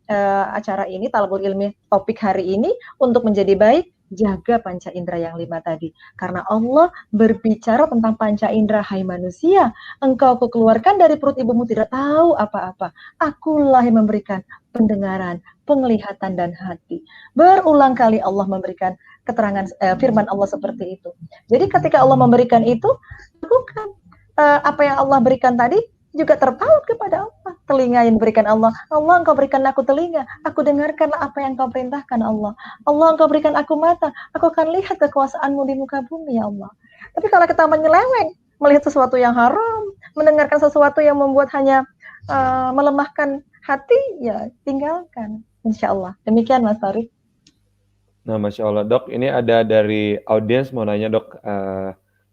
acara ini, Talabul Ilmi topik hari ini, untuk menjadi baik, jaga panca indera yang 5 tadi. Karena Allah berbicara tentang panca indera, hai manusia, engkau kukeluarkan dari perut ibumu tidak tahu apa-apa. Akulah yang memberikan pendengaran, penglihatan, dan hati. Berulang kali Allah memberikan keterangan firman Allah seperti itu. Jadi ketika Allah memberikan itu, lakukan apa yang Allah berikan tadi, juga terpaut kepada Allah. Telinga yang diberikan Allah, Allah engkau berikan aku telinga, aku dengarkanlah apa yang kau perintahkan Allah. Allah engkau berikan aku mata, aku akan lihat kekuasaanmu di muka bumi ya Allah. Tapi kalau kita menyeleweng, melihat sesuatu yang haram, mendengarkan sesuatu yang membuat hanya melemahkan hati, ya tinggalkan. Insya Allah. Demikian Mas Tarik. Nah, Masya Allah dok, ini ada dari audiens mau nanya dok,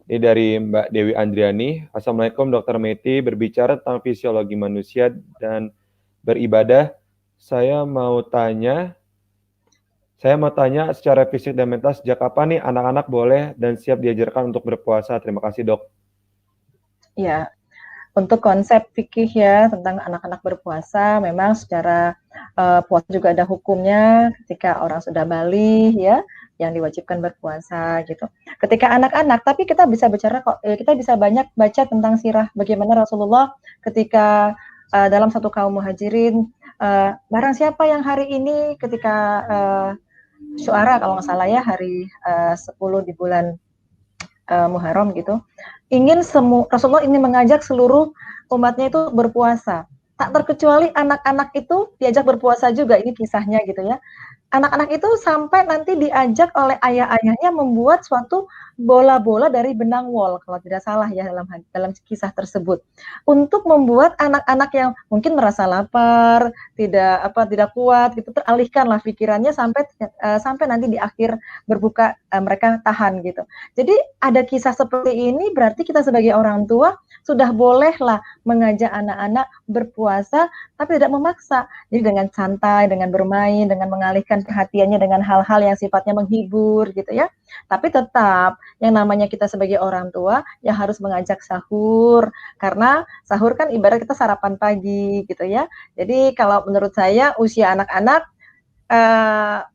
ini dari Mbak Dewi Andriani. Assalamualaikum Dr. Meti, berbicara tentang fisiologi manusia dan beribadah, saya mau tanya, Saya mau tanya secara fisik dan mental sejak kapan nih anak-anak boleh dan siap diajarkan untuk berpuasa? Terima kasih dok. Ya, untuk konsep fikih ya tentang anak-anak berpuasa, memang secara puasa juga ada hukumnya ketika orang sudah balik ya, yang diwajibkan berpuasa gitu. Ketika anak-anak, tapi kita bisa bicara kok, kita bisa banyak baca tentang sirah bagaimana Rasulullah ketika dalam satu kaum muhajirin, barang siapa yang hari ini ketika Syuara kalau nggak salah ya hari 10 di bulan Muharram gitu. Rasulullah ingin mengajak seluruh umatnya itu berpuasa. Tak terkecuali anak-anak itu diajak berpuasa juga, ini kisahnya gitu ya. Anak-anak itu sampai nanti diajak oleh ayah-ayahnya membuat suatu bola-bola dari benang wol kalau tidak salah ya dalam kisah tersebut. Untuk membuat anak-anak yang mungkin merasa lapar, tidak kuat gitu teralihkanlah pikirannya sampai nanti di akhir berbuka mereka tahan gitu. Jadi ada kisah seperti ini berarti kita sebagai orang tua sudah bolehlah mengajak anak-anak berpuasa tapi tidak memaksa. Jadi dengan santai, dengan bermain, dengan mengalihkan perhatiannya dengan hal-hal yang sifatnya menghibur gitu ya. Tapi tetap yang namanya kita sebagai orang tua yang harus mengajak sahur karena sahur kan ibarat kita sarapan pagi gitu ya. Jadi kalau menurut saya usia anak-anak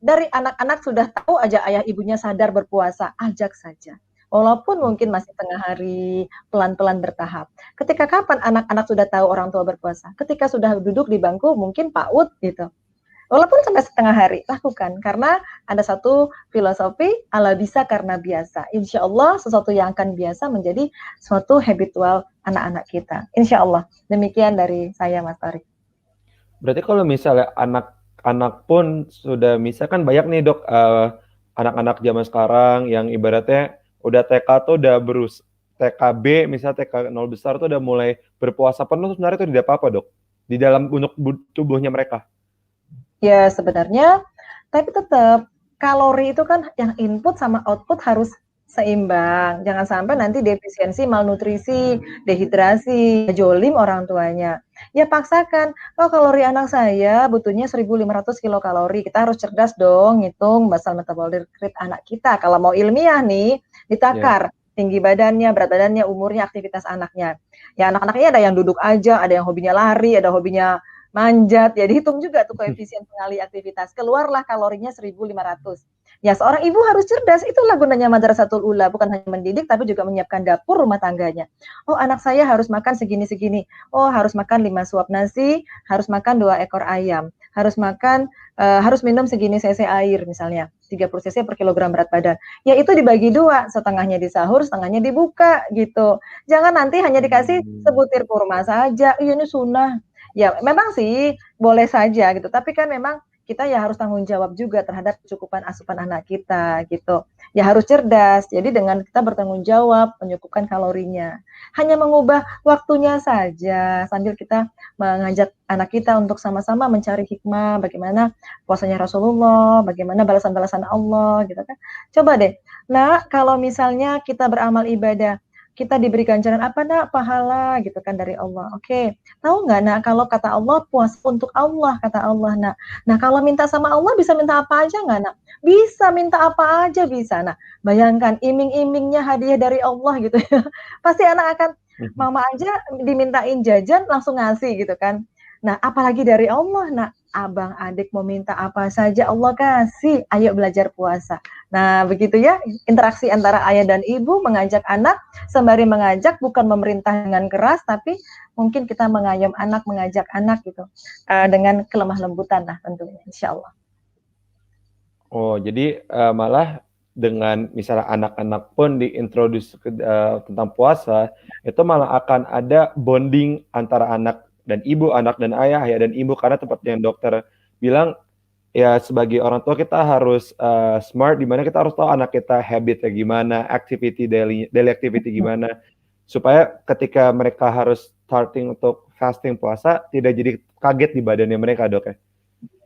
dari anak-anak sudah tahu aja ayah ibunya sadar berpuasa, ajak saja. Walaupun mungkin masih tengah hari, pelan-pelan bertahap. Ketika kapan anak-anak sudah tahu orang tua berpuasa? Ketika sudah duduk di bangku mungkin PAUD gitu. Walaupun sampai setengah hari, lakukan. Karena ada satu filosofi, ala bisa karena biasa. Insya Allah sesuatu yang akan biasa menjadi suatu habitual anak-anak kita. Insya Allah. Demikian dari saya, Mas Tarik. Berarti kalau misalnya anak-anak pun sudah misalkan banyak nih dok, anak-anak zaman sekarang yang ibaratnya udah TK tuh udah TKB misalnya TK 0 besar tuh udah mulai berpuasa penuh sebenarnya itu tidak apa-apa dok di dalam untuk tubuhnya mereka. Ya sebenarnya, tapi tetap kalori itu kan yang input sama output harus seimbang. Jangan sampai nanti defisiensi, malnutrisi, dehidrasi, jolim orang tuanya. Ya paksakan, oh kalori anak saya butuhnya 1.500 kilokalori. Kita harus cerdas dong ngitung basal metabolic rate anak kita. Kalau mau ilmiah nih, ditakar. Tinggi badannya, berat badannya, umurnya, aktivitas anaknya. Ya anak-anaknya ada yang duduk aja, ada yang hobinya lari, ada hobinya manjat, ya dihitung juga tuh koefisien pengali aktivitas. Keluarlah kalorinya 1.500. Ya seorang ibu harus cerdas, itulah gunanya Madrasatul Ula, bukan hanya mendidik tapi juga menyiapkan dapur rumah tangganya. Oh anak saya harus makan segini-segini, oh harus makan 5 suap nasi, harus makan 2 ekor ayam, harus minum segini cc air misalnya, 30 cc per kilogram berat badan. Ya itu dibagi 2, setengahnya di sahur, setengahnya dibuka gitu. Jangan nanti hanya dikasih sebutir kurma saja, iya ini sunnah. Ya memang sih boleh saja gitu, tapi kan memang kita ya harus tanggung jawab juga terhadap kecukupan asupan anak kita gitu. Ya harus cerdas. Jadi dengan kita bertanggung jawab menyukupkan kalorinya. Hanya mengubah waktunya saja sambil kita mengajak anak kita untuk sama-sama mencari hikmah bagaimana puasanya Rasulullah, bagaimana balasan-balasan Allah gitu kan. Coba deh. Nah, kalau misalnya kita beramal ibadah, kita diberi ganjaran apa nak? Pahala gitu kan dari Allah. Oke. Tahu nggak nak kalau kata Allah puasa untuk Allah kata Allah nak. Nah kalau minta sama Allah bisa minta apa aja nggak nak? Bisa minta apa aja bisa. Nah bayangkan iming-imingnya hadiah dari Allah gitu ya. Pasti anak akan mama aja dimintain jajan langsung ngasih gitu kan. Nah apalagi dari Allah nak. Abang adik mau minta apa saja Allah kasih. Ayo belajar puasa. Nah begitu ya interaksi antara ayah dan ibu mengajak anak sembari mengajak bukan memerintah dengan keras tapi mungkin kita mengayom anak, mengajak anak gitu dengan kelemah lembutan lah tentunya, insya Allah. Oh, jadi malah dengan misalnya anak-anak pun diintroduce tentang puasa, itu malah akan ada bonding antara anak dan ibu, anak dan ayah, ayah dan ibu, karena seperti yang dokter bilang, ya sebagai orang tua kita harus smart, dimana kita harus tahu anak kita habitnya gimana, daily activity gimana, supaya ketika mereka harus starting untuk fasting puasa, tidak jadi kaget di badannya mereka dok ya.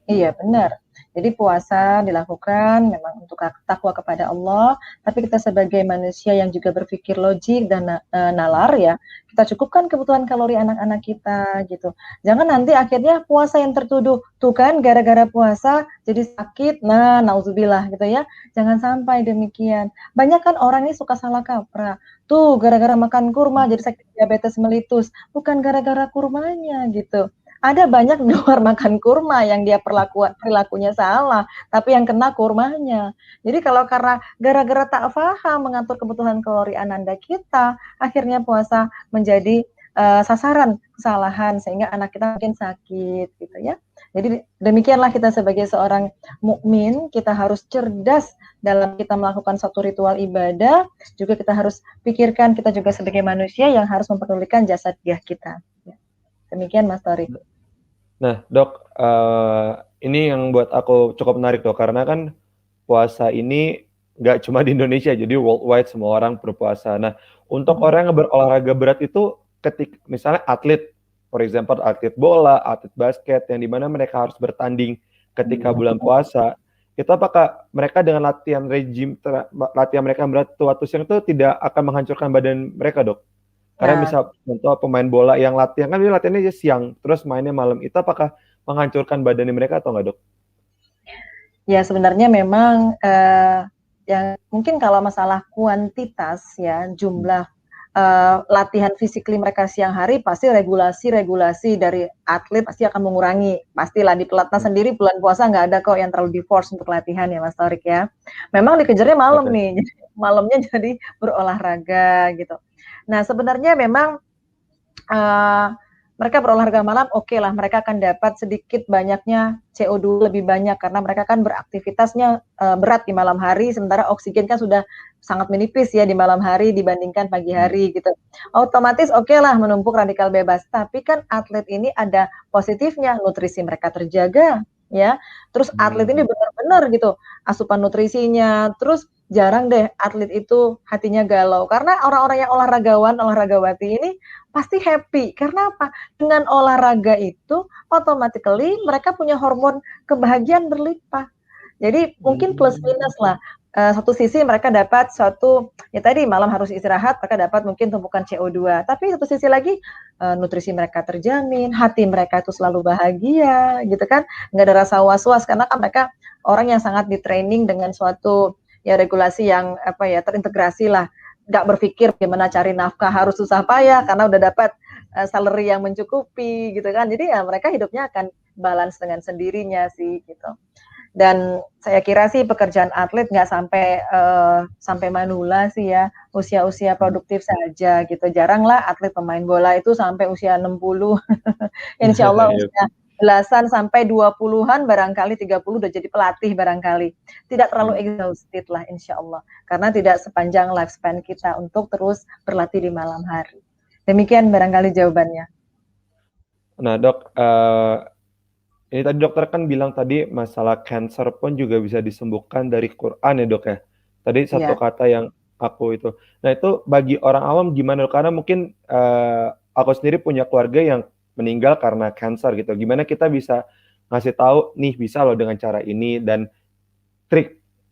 Iya, benar. Jadi puasa dilakukan memang untuk takwa kepada Allah, tapi kita sebagai manusia yang juga berpikir logik dan nalar ya, kita cukupkan kebutuhan kalori anak-anak kita gitu. Jangan nanti akhirnya puasa yang tertuduh, tuh kan gara-gara puasa jadi sakit, nah nauzubillah gitu ya. Jangan sampai demikian. Banyak kan orang ini suka salah kaprah. Tuh gara-gara makan kurma jadi sakit diabetes melitus, bukan gara-gara kurmanya gitu. Ada banyak di luar makan kurma yang dia perilakunya salah, tapi yang kena kurmanya. Jadi kalau karena gara-gara tak paham mengatur kebutuhan kalori ananda kita, akhirnya puasa menjadi sasaran kesalahan sehingga anak kita makin sakit gitu ya. Jadi demikianlah kita sebagai seorang mukmin, kita harus cerdas dalam kita melakukan suatu ritual ibadah, juga kita harus pikirkan kita juga sebagai manusia yang harus mempedulikan jasad kita. Demikian Mas Torik. Nah, Dok, ini yang buat aku cukup menarik, Dok, karena kan puasa ini nggak cuma di Indonesia, jadi worldwide semua orang berpuasa. Nah, untuk orang yang berolahraga berat itu, misalnya atlet, for example, atlet bola, atlet basket, yang dimana mereka harus bertanding ketika bulan puasa, itu apakah mereka dengan latihan mereka berat waktu siang itu tidak akan menghancurkan badan mereka, Dok? Karena misal contoh pemain bola yang kan dia latihannya aja siang, terus mainnya malam, itu apakah menghancurkan badan mereka atau enggak, Dok? Ya sebenarnya memang yang mungkin kalau masalah kuantitas ya jumlah latihan physically mereka siang hari pasti regulasi dari atlet pasti akan mengurangi. Pastilah di pelatnas sendiri bulan puasa nggak ada kok yang terlalu di force untuk latihan ya Mas Torik ya. Memang dikejarnya malam nih, malamnya jadi berolahraga gitu. Nah sebenarnya memang mereka berolahraga malam, oke lah, mereka akan dapat sedikit banyaknya CO2 lebih banyak karena mereka kan beraktivitasnya berat di malam hari, sementara oksigen kan sudah sangat menipis ya di malam hari dibandingkan pagi hari gitu. Otomatis oke lah menumpuk radikal bebas, tapi kan atlet ini ada positifnya, nutrisi mereka terjaga ya. Terus atlet ini benar-benar gitu, asupan nutrisinya, terus jarang deh atlet itu hatinya galau karena orang-orang yang olahragawati ini pasti happy. Karena apa? Dengan olahraga itu automatically mereka punya hormon kebahagiaan berlimpah. Jadi mungkin plus minus lah. Satu sisi mereka dapat suatu ya tadi malam harus istirahat, mereka dapat mungkin tumpukan CO2. Tapi satu sisi lagi nutrisi mereka terjamin, hati mereka itu selalu bahagia, gitu kan? Nggak ada rasa was-was karena kan mereka orang yang sangat di training dengan suatu ya regulasi yang terintegrasi lah. Nggak berpikir gimana cari nafkah harus susah payah karena udah dapat salary yang mencukupi gitu kan. Jadi ya mereka hidupnya akan balance dengan sendirinya sih gitu. Dan saya kira sih pekerjaan atlet nggak sampai manula sih ya, usia-usia produktif saja gitu. Jarang lah atlet pemain bola itu sampai usia 60. Insya Allah usia belasan sampai 20-an barangkali 30 udah jadi pelatih barangkali. Tidak terlalu exhausted lah insya Allah. Karena tidak sepanjang lifespan kita untuk terus berlatih di malam hari. Demikian barangkali jawabannya. Nah dok, ini tadi dokter kan bilang tadi masalah cancer pun juga bisa disembuhkan dari Quran ya dok ya. Tadi satu kata yang aku itu. Nah itu bagi orang awam gimana dok? Karena mungkin aku sendiri punya keluarga yang meninggal karena cancer gitu. Gimana kita bisa ngasih tahu nih bisa loh dengan cara ini dan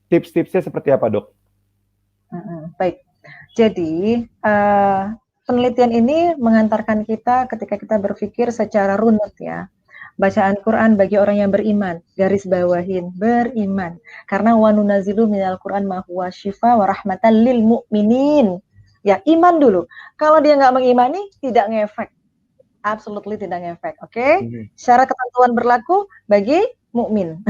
tips-tipsnya seperti apa dok? Baik. Jadi penelitian ini mengantarkan kita ketika kita berpikir secara runut ya. Bacaan Quran bagi orang yang beriman, garis bawahin beriman. Karena wa nunazilu minal Quran ma huwa syifa wa rahmatan lil mu'minin. Ya, iman dulu. Kalau dia nggak mengimani, tidak ngefek. Absolutely tidak ngefek, oke? Syarat ketentuan berlaku bagi mukmin.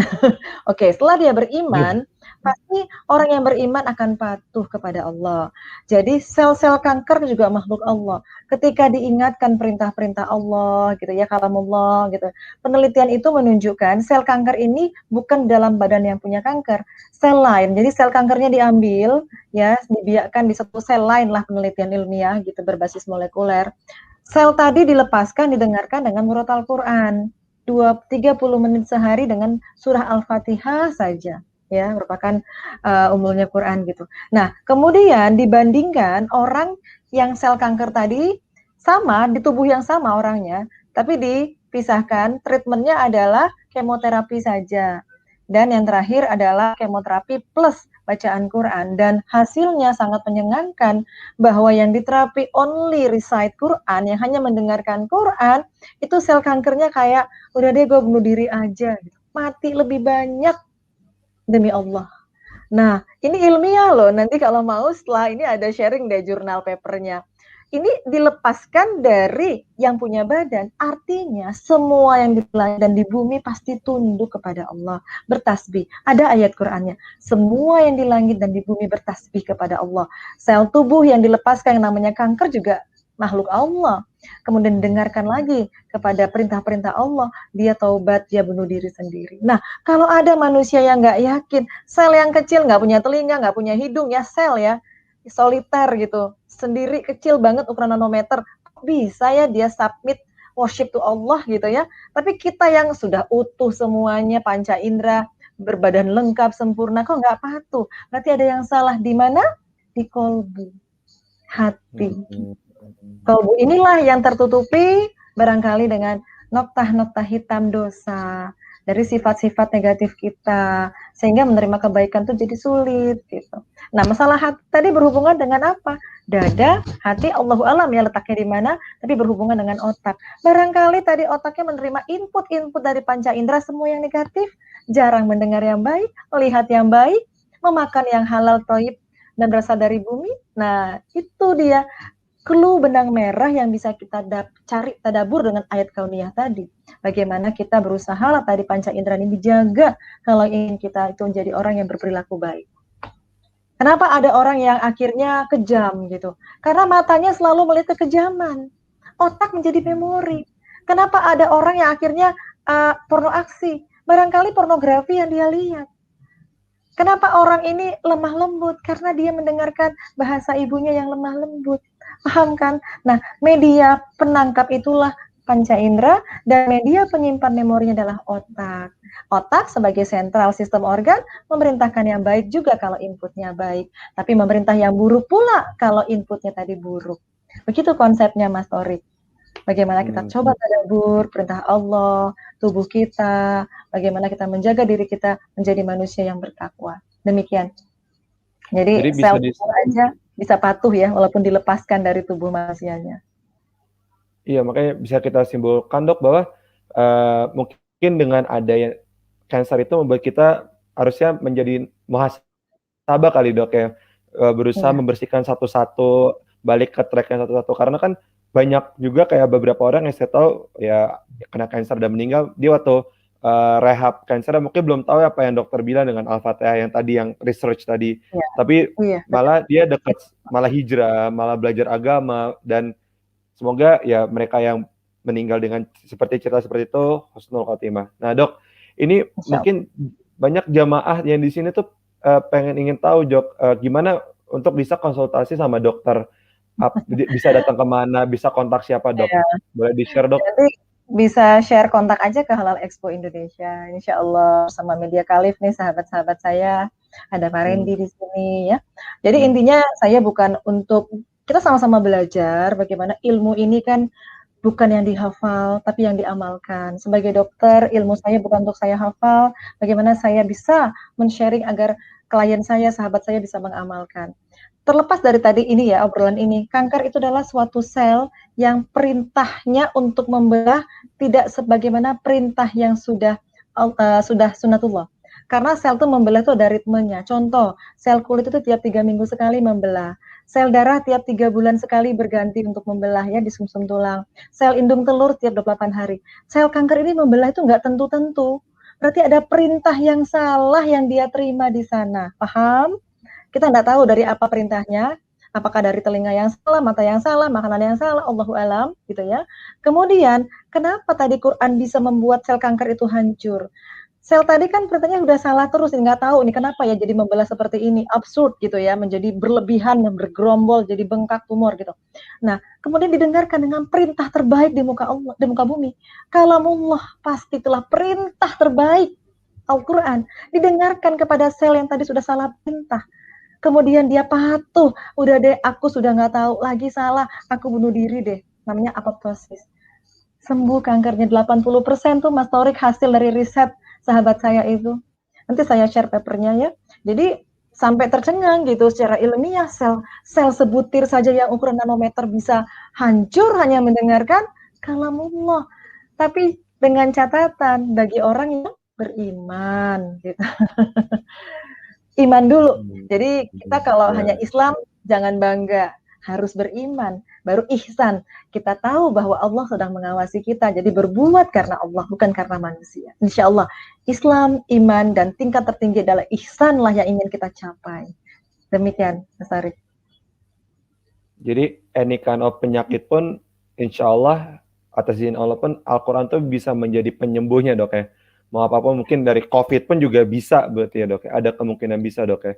Oke, setelah dia beriman, pasti orang yang beriman akan patuh kepada Allah. Jadi sel-sel kanker juga makhluk Allah. Ketika diingatkan perintah-perintah Allah, gitu ya, kalamullah, gitu. Penelitian itu menunjukkan sel kanker ini bukan dalam badan yang punya kanker, sel lain. Jadi sel kankernya diambil, ya, dibiarkan di satu sel lain lah penelitian ilmiah, gitu, berbasis molekuler. Sel tadi dilepaskan, didengarkan dengan murotal Quran. 30 menit sehari dengan surah Al-Fatihah saja. Ya, merupakan umulnya Quran gitu. Nah, kemudian dibandingkan orang yang sel kanker tadi sama, di tubuh yang sama orangnya, tapi dipisahkan, treatmentnya adalah kemoterapi saja. Dan yang terakhir adalah kemoterapi plus bacaan Quran. Dan hasilnya sangat menyenangkan bahwa yang diterapi only recite Quran, yang hanya mendengarkan Quran, itu sel kankernya kayak, udah deh gue bunuh diri aja. Mati lebih banyak demi Allah. Nah, ini ilmiah loh. Nanti kalau mau setelah ini ada sharing deh jurnal papernya. Ini dilepaskan dari yang punya badan. Artinya semua yang di langit dan di bumi pasti tunduk kepada Allah, bertasbih. Ada ayat Qur'annya. Semua yang di langit dan di bumi bertasbih kepada Allah. Sel tubuh yang dilepaskan yang namanya kanker juga makhluk Allah. Kemudian dengarkan lagi kepada perintah-perintah Allah, dia taubat, dia bunuh diri sendiri. Nah, kalau ada manusia yang nggak yakin, sel yang kecil, nggak punya telinga, nggak punya hidung, ya sel ya, soliter gitu, sendiri kecil banget ukuran nanometer, bisa ya dia submit worship to Allah gitu ya. Tapi kita yang sudah utuh semuanya, panca indera, berbadan lengkap, sempurna, kok nggak patuh? Berarti ada yang salah di mana? Di kolbu, hati. Kolbu inilah yang tertutupi barangkali dengan noktah-noktah hitam dosa dari sifat-sifat negatif kita, sehingga menerima kebaikan itu jadi sulit gitu. Nah, masalah hati tadi berhubungan dengan apa? Dada, hati, Allahu alam ya letaknya di mana, tapi berhubungan dengan otak. Barangkali tadi otaknya menerima input-input dari panca indera semua yang negatif, jarang mendengar yang baik, melihat yang baik, memakan yang halal, thayyib, dan berasal dari bumi. Nah, itu dia clue benang merah yang bisa kita cari tadabur dengan ayat kauniyah tadi. Bagaimana kita berusaha lah tadi panca indera ini dijaga kalau ingin kita itu menjadi orang yang berperilaku baik. Kenapa ada orang yang akhirnya kejam gitu? Karena matanya selalu melihat kekejaman. Otak menjadi memori. Kenapa ada orang yang akhirnya porno aksi? Barangkali pornografi yang dia lihat. Kenapa orang ini lemah lembut? Karena dia mendengarkan bahasa ibunya yang lemah lembut. Paham kan? Nah, media penangkap itulah panca indera dan media penyimpan memorinya adalah otak. Otak sebagai sentral sistem organ memerintahkan yang baik juga kalau inputnya baik, tapi memerintah yang buruk pula kalau inputnya tadi buruk. Begitu konsepnya Mas Torik. Bagaimana kita coba tadabur perintah Allah, tubuh kita, bagaimana kita menjaga diri kita menjadi manusia yang bertakwa. Demikian. Jadi sel aja bisa patuh ya, walaupun dilepaskan dari tubuh manusianya. Iya, makanya bisa kita simpulkan dok bahwa mungkin dengan adanya kanker itu membuat kita harusnya menjadi muhasabah kali dok ya, berusaha membersihkan satu-satu, balik ke track yang satu-satu, karena kan banyak juga kayak beberapa orang yang saya tahu ya kena kanker dan meninggal, dia waktu rehab kanker mungkin belum tahu apa yang dokter bilang dengan Al-Fatihah yang tadi, yang research tadi, tapi malah dia dekat, malah hijrah, malah belajar agama, dan semoga ya mereka yang meninggal dengan seperti cerita seperti itu husnul khotimah. Nah dok, ini mungkin banyak jamaah yang di sini tuh ingin tahu Jok, gimana untuk bisa konsultasi sama dokter, bisa datang kemana, bisa kontak siapa dok? Boleh di-share dok? Jadi bisa share kontak aja ke Halal Expo Indonesia, insya Allah sama Media Khalif nih sahabat-sahabat saya, ada Pak Randy di sini ya. Jadi intinya saya bukan untuk, kita sama-sama belajar bagaimana ilmu ini kan bukan yang dihafal, tapi yang diamalkan. Sebagai dokter, ilmu saya bukan untuk saya hafal, bagaimana saya bisa men-sharing agar klien saya, sahabat saya bisa mengamalkan. Terlepas dari tadi ini ya, obrolan ini, kanker itu adalah suatu sel yang perintahnya untuk membelah tidak sebagaimana perintah yang sudah sunatullah. Karena sel itu membelah itu ada ritmenya. Contoh, sel kulit itu tiap 3 minggu sekali membelah. Sel darah tiap 3 bulan sekali berganti untuk membelah ya di sumsum tulang. Sel indung telur tiap 28 hari. Sel kanker ini membelah itu nggak tentu-tentu. Berarti ada perintah yang salah yang dia terima di sana. Paham? Kita nggak tahu dari apa perintahnya, apakah dari telinga yang salah, mata yang salah, makanan yang salah, Allahu alam, gitu ya. Kemudian, kenapa tadi Quran bisa membuat sel kanker itu hancur? Sel tadi kan perintahnya udah salah terus, nggak tahu nih kenapa ya jadi membelah seperti ini, absurd gitu ya, menjadi berlebihan, bergerombol, jadi bengkak, tumor gitu. Nah, kemudian didengarkan dengan perintah terbaik di muka Allah, di muka bumi. Kalamullah pasti telah perintah terbaik Al-Quran didengarkan kepada sel yang tadi sudah salah perintah. Kemudian dia patuh, udah deh aku sudah nggak tahu lagi salah, aku bunuh diri deh, namanya apoptosis. sembuh kankernya 80% tuh Mas Torik, hasil dari riset sahabat saya itu. Nanti saya share papernya ya. Jadi sampai tercengang gitu secara ilmiah, sel sebutir saja yang ukuran nanometer bisa hancur hanya mendengarkan kalamullah. Tapi dengan catatan bagi orang yang beriman gitu. Iman dulu. Jadi kita kalau hanya Islam jangan bangga, harus beriman, baru ihsan. Kita tahu bahwa Allah sedang mengawasi kita, jadi berbuat karena Allah, bukan karena manusia. Insya Allah, Islam, iman, dan tingkat tertinggi adalah ihsanlah yang ingin kita capai. Demikian, Mas Arif. Jadi any kind of penyakit pun, insya Allah atas izin Allah pun Al-Quran tuh bisa menjadi penyembuhnya, Dok ya. Mau apapun, mungkin dari COVID pun juga bisa berarti ya, Dok ya. Ada kemungkinan bisa, Dok ya.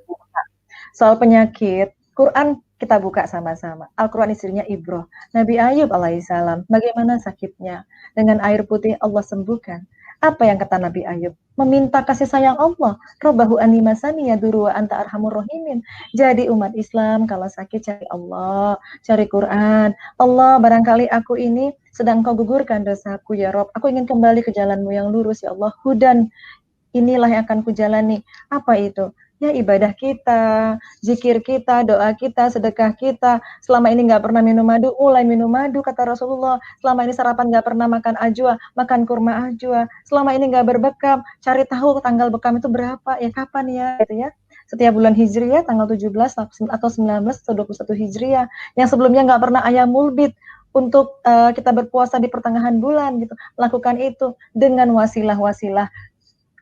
Soal penyakit, Quran kita buka sama-sama. Al-Quran istrinya Ibrah. Nabi Ayub alaihissalam, bagaimana sakitnya? Dengan air putih Allah sembuhkan. Apa yang kata Nabi Ayub? Meminta kasih sayang Allah. Robbahu anni masani yadurru wa anta arhamur rahimin. Jadi umat Islam kalau sakit cari Allah, cari Quran. Allah, barangkali aku ini sedang kau gugurkan dosaku ya Rob. Aku ingin kembali ke jalanmu yang lurus ya Allah. Hudan, inilah yang akan kujalani. Apa itu? Ya ibadah kita, zikir kita, doa kita, sedekah kita. Selama ini nggak pernah minum madu, mulai minum madu kata Rasulullah. Selama ini sarapan nggak pernah makan ajwa, makan kurma ajwa. Selama ini nggak berbekam, cari tahu tanggal bekam itu berapa, ya kapan ya, gitu ya. Setiap bulan Hijriah tanggal 17 atau 19 atau 21 Hijriah. Yang sebelumnya nggak pernah ayam mulbit untuk kita berpuasa di pertengahan bulan gitu. Lakukan itu dengan wasilah-wasilah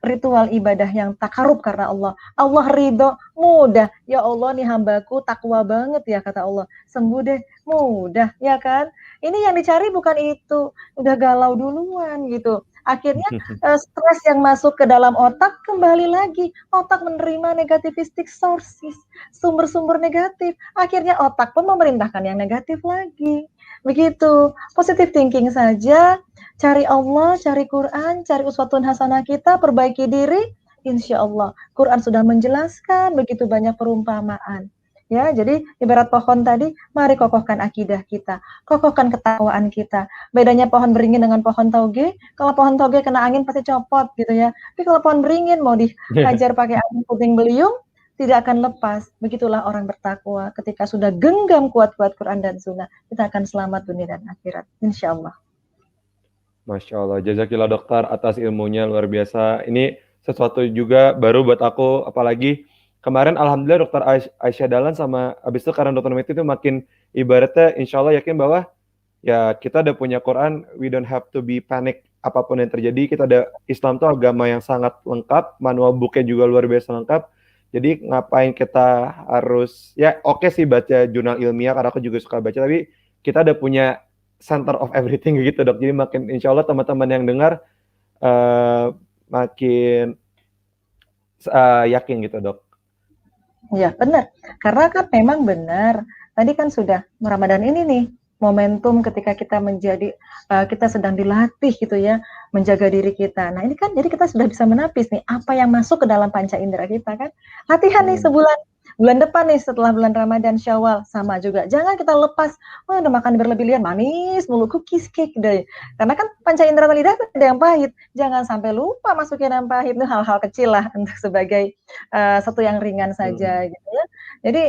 ritual ibadah yang takarub karena Allah. Allah ridho, mudah. Ya Allah nih hambaku takwa banget ya kata Allah. Sembuh deh, mudah ya kan. Ini yang dicari bukan itu. Udah galau duluan gitu. Akhirnya stres yang masuk ke dalam otak kembali lagi. Otak menerima negativistic sources, sumber-sumber negatif. Akhirnya otak pun memerintahkan yang negatif lagi. Begitu. Positive thinking saja. Cari Allah, cari Quran, cari uswatun hasanah kita, perbaiki diri, insya Allah. Quran sudah menjelaskan begitu banyak perumpamaan. Ya, jadi ibarat pohon tadi, mari kokohkan akidah kita, kokohkan ketakwaan kita. Bedanya pohon beringin dengan pohon tauge, kalau pohon tauge kena angin pasti copot gitu ya. Tapi kalau pohon beringin mau dihajar pakai angin puting beliung, tidak akan lepas. Begitulah orang bertakwa. Ketika sudah genggam kuat-kuat Quran dan Sunnah, kita akan selamat dunia dan akhirat. Insya Allah. Masya Allah, jazakillah dokter atas ilmunya luar biasa. Ini sesuatu juga baru buat aku, apalagi kemarin alhamdulillah dokter Aisyah Dahlan sama abis itu karena dokter Meti itu makin ibaratnya insya Allah yakin bahwa ya kita udah punya Quran, we don't have to be panic apapun yang terjadi. Kita ada Islam tuh agama yang sangat lengkap, manual booknya juga luar biasa lengkap. Jadi ngapain kita harus, ya oke sih baca jurnal ilmiah karena aku juga suka baca, tapi kita udah punya center of everything gitu dok. Jadi makin insya Allah teman-teman yang dengar makin yakin gitu dok. Ya benar, karena kan memang benar. Tadi kan sudah Ramadan ini nih momentum ketika kita menjadi kita sedang dilatih gitu ya menjaga diri kita. Nah ini kan jadi kita sudah bisa menapis nih apa yang masuk ke dalam panca indera kita kan. Latihan nih bulan depan nih setelah bulan Ramadan Syawal sama juga. Jangan kita lepas, udah makan berlebihan manis mulu cookies cake deh. Karena kan panca indera lidah ada yang pahit. Jangan sampai lupa masukin yang pahit. Itu hal-hal kecil lah untuk sebagai satu yang ringan saja gitu ya. Jadi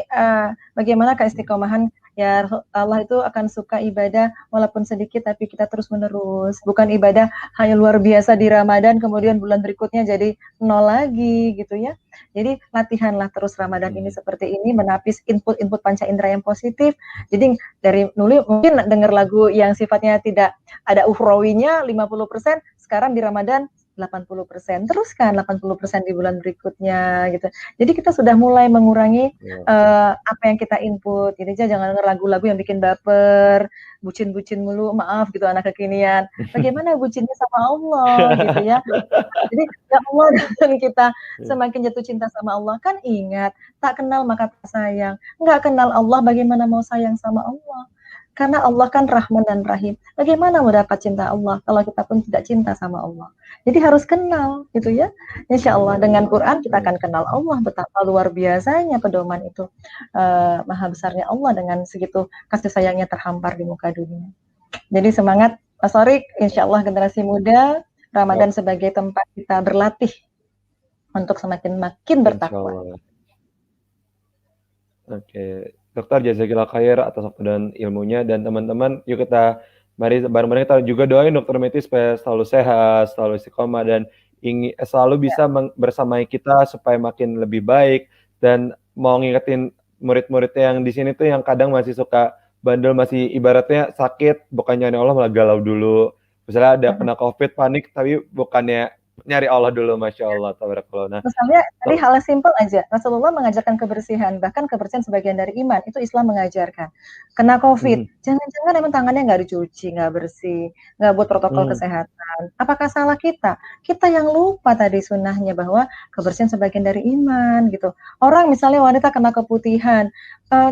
bagaimana keistiqomahan ya Allah itu akan suka ibadah walaupun sedikit tapi kita terus menerus. Bukan ibadah hanya luar biasa di Ramadan kemudian bulan berikutnya jadi nol lagi gitu ya. Jadi latihanlah terus Ramadan ini seperti ini menapis input panca indera yang positif. Jadi dari dulu mungkin dengar lagu yang sifatnya tidak ada ukhrawinya 50%, sekarang di Ramadan 80%, teruskan 80% di bulan berikutnya gitu. Jadi kita sudah mulai mengurangi apa yang kita input. Jadi jangan denger lagu-lagu yang bikin baper, bucin-bucin mulu, maaf gitu anak kekinian. Bagaimana bucinnya sama Allah gitu ya. Jadi ya Allah dan kita semakin jatuh cinta sama Allah kan ingat, tak kenal maka tak sayang. Enggak kenal Allah bagaimana mau sayang sama Allah? Karena Allah kan Rahman dan Rahim. Bagaimana mau dapat cinta Allah kalau kita pun tidak cinta sama Allah? Jadi harus kenal gitu ya. Insya Allah dengan Quran kita akan kenal Allah betapa luar biasanya pedoman itu. Maha besarnya Allah dengan segitu kasih sayangnya terhampar di muka dunia. Jadi semangat Mas Sorik, insya Allah generasi muda, Ramadan Ya, sebagai tempat kita berlatih untuk semakin makin insya bertakwa. Allah. Oke, dokter jazakillah khair atas waktu dan ilmunya, dan teman-teman yuk kita mari bareng-bareng kita juga doain dokter Meti supaya selalu sehat, selalu istiqomah, dan ingin selalu Ya. bisa bersamai kita supaya makin lebih baik, dan mau ngingetin murid-muridnya yang di sini tuh yang kadang masih suka bandel, masih ibaratnya sakit bukannya Allah malah galau dulu. Misalnya ada kena COVID panik tapi bukannya nyari Allah dulu, masya Allah, tabarakallah. Nah, Misalnya tadi hal simpel aja, Rasulullah mengajarkan kebersihan, bahkan kebersihan sebagian dari iman, itu Islam mengajarkan. Kena COVID, jangan-jangan emang tangannya nggak dicuci, nggak bersih, nggak buat protokol kesehatan. Apakah salah kita? Kita yang lupa tadi sunnahnya bahwa kebersihan sebagian dari iman gitu. Orang misalnya wanita kena keputihan,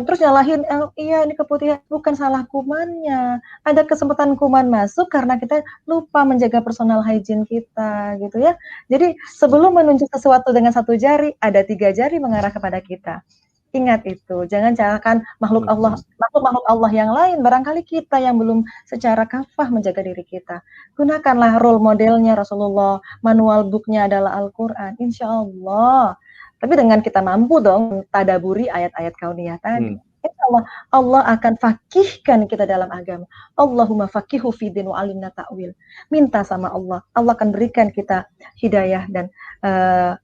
terus nyalahin, iya ini keputihan, bukan salah kumannya. Ada kesempatan kuman masuk karena kita lupa menjaga personal hygiene kita gitu ya. Jadi sebelum menunjuk sesuatu dengan satu jari, ada 3 jari mengarah kepada kita. Ingat itu, jangan salahkan makhluk Allah yang lain, barangkali kita yang belum secara kafah menjaga diri kita. Gunakanlah role modelnya Rasulullah, manual book-nya adalah Al-Quran, insya Allah. Tapi dengan kita mampu dong tadaburi ayat-ayat kauniyah tadi. Insya Allah, Allah akan fakihkan kita dalam agama. Allahumma fakihu fidin wa alimna ta'wil. Minta sama Allah, Allah akan berikan kita hidayah dan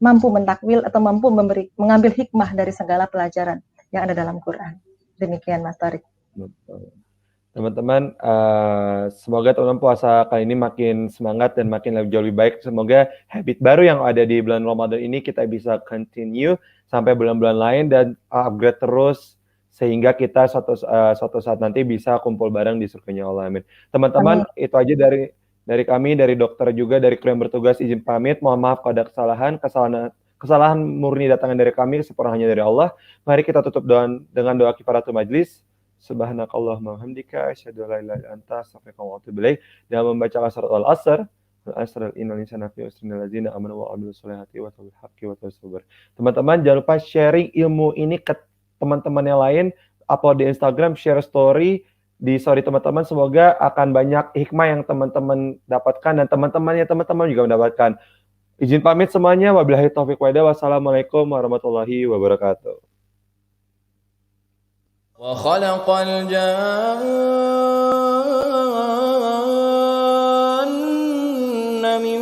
mampu mentakwil atau mampu mengambil hikmah dari segala pelajaran yang ada dalam Quran. Demikian Mas Tarik. Teman-teman, semoga teman-teman puasa kali ini makin semangat dan makin jauh lebih baik. Semoga habit baru yang ada di bulan Ramadan ini kita bisa continue sampai bulan-bulan lain dan upgrade terus sehingga kita suatu saat nanti bisa kumpul bareng di surganya Allah. Amin. Teman-teman, itu aja dari kami, dari dokter juga, dari kru yang bertugas, izin pamit. Mohon maaf kalau ada kesalahan murni datangnya dari kami, sempurna hanya dari Allah. Mari kita tutup dengan doa kifaratul majlis. Subhanakallahumma hamdika asyhadu an la ilaha illa anta astaghfiruka wa atubu ilaik, dan membaca surat Al-Asr. Al-Asr innal insana fi usrin allazina amanu wa amilus solihati wa tawassaw bil haqqi wa tawassaw sabr. Teman-teman jangan lupa sharing ilmu ini ke teman-teman yang lain, upload di Instagram, share story di story teman-teman, semoga akan banyak hikmah yang teman-teman dapatkan dan teman-teman juga mendapatkan. Izin pamit semuanya, wabillahi taufiq wa hidayah. Wassalamualaikum warahmatullahi wabarakatuh. وخلق الجان من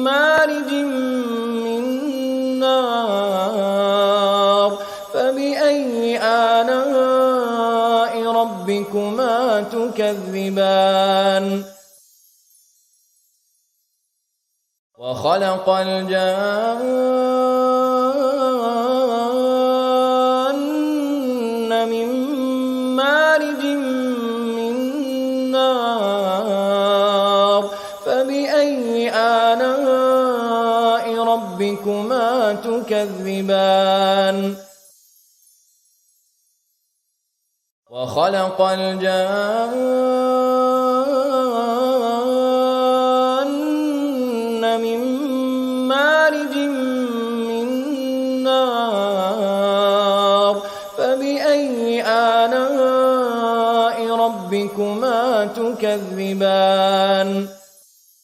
مارج من نار فبأي آلاء ربكما تكذبان وخلق الجان من مارج من نار فبأي آلاء ربكما تكذبان وخلق الجان من مارج من نار فبأي آلاء ربكما تكذبان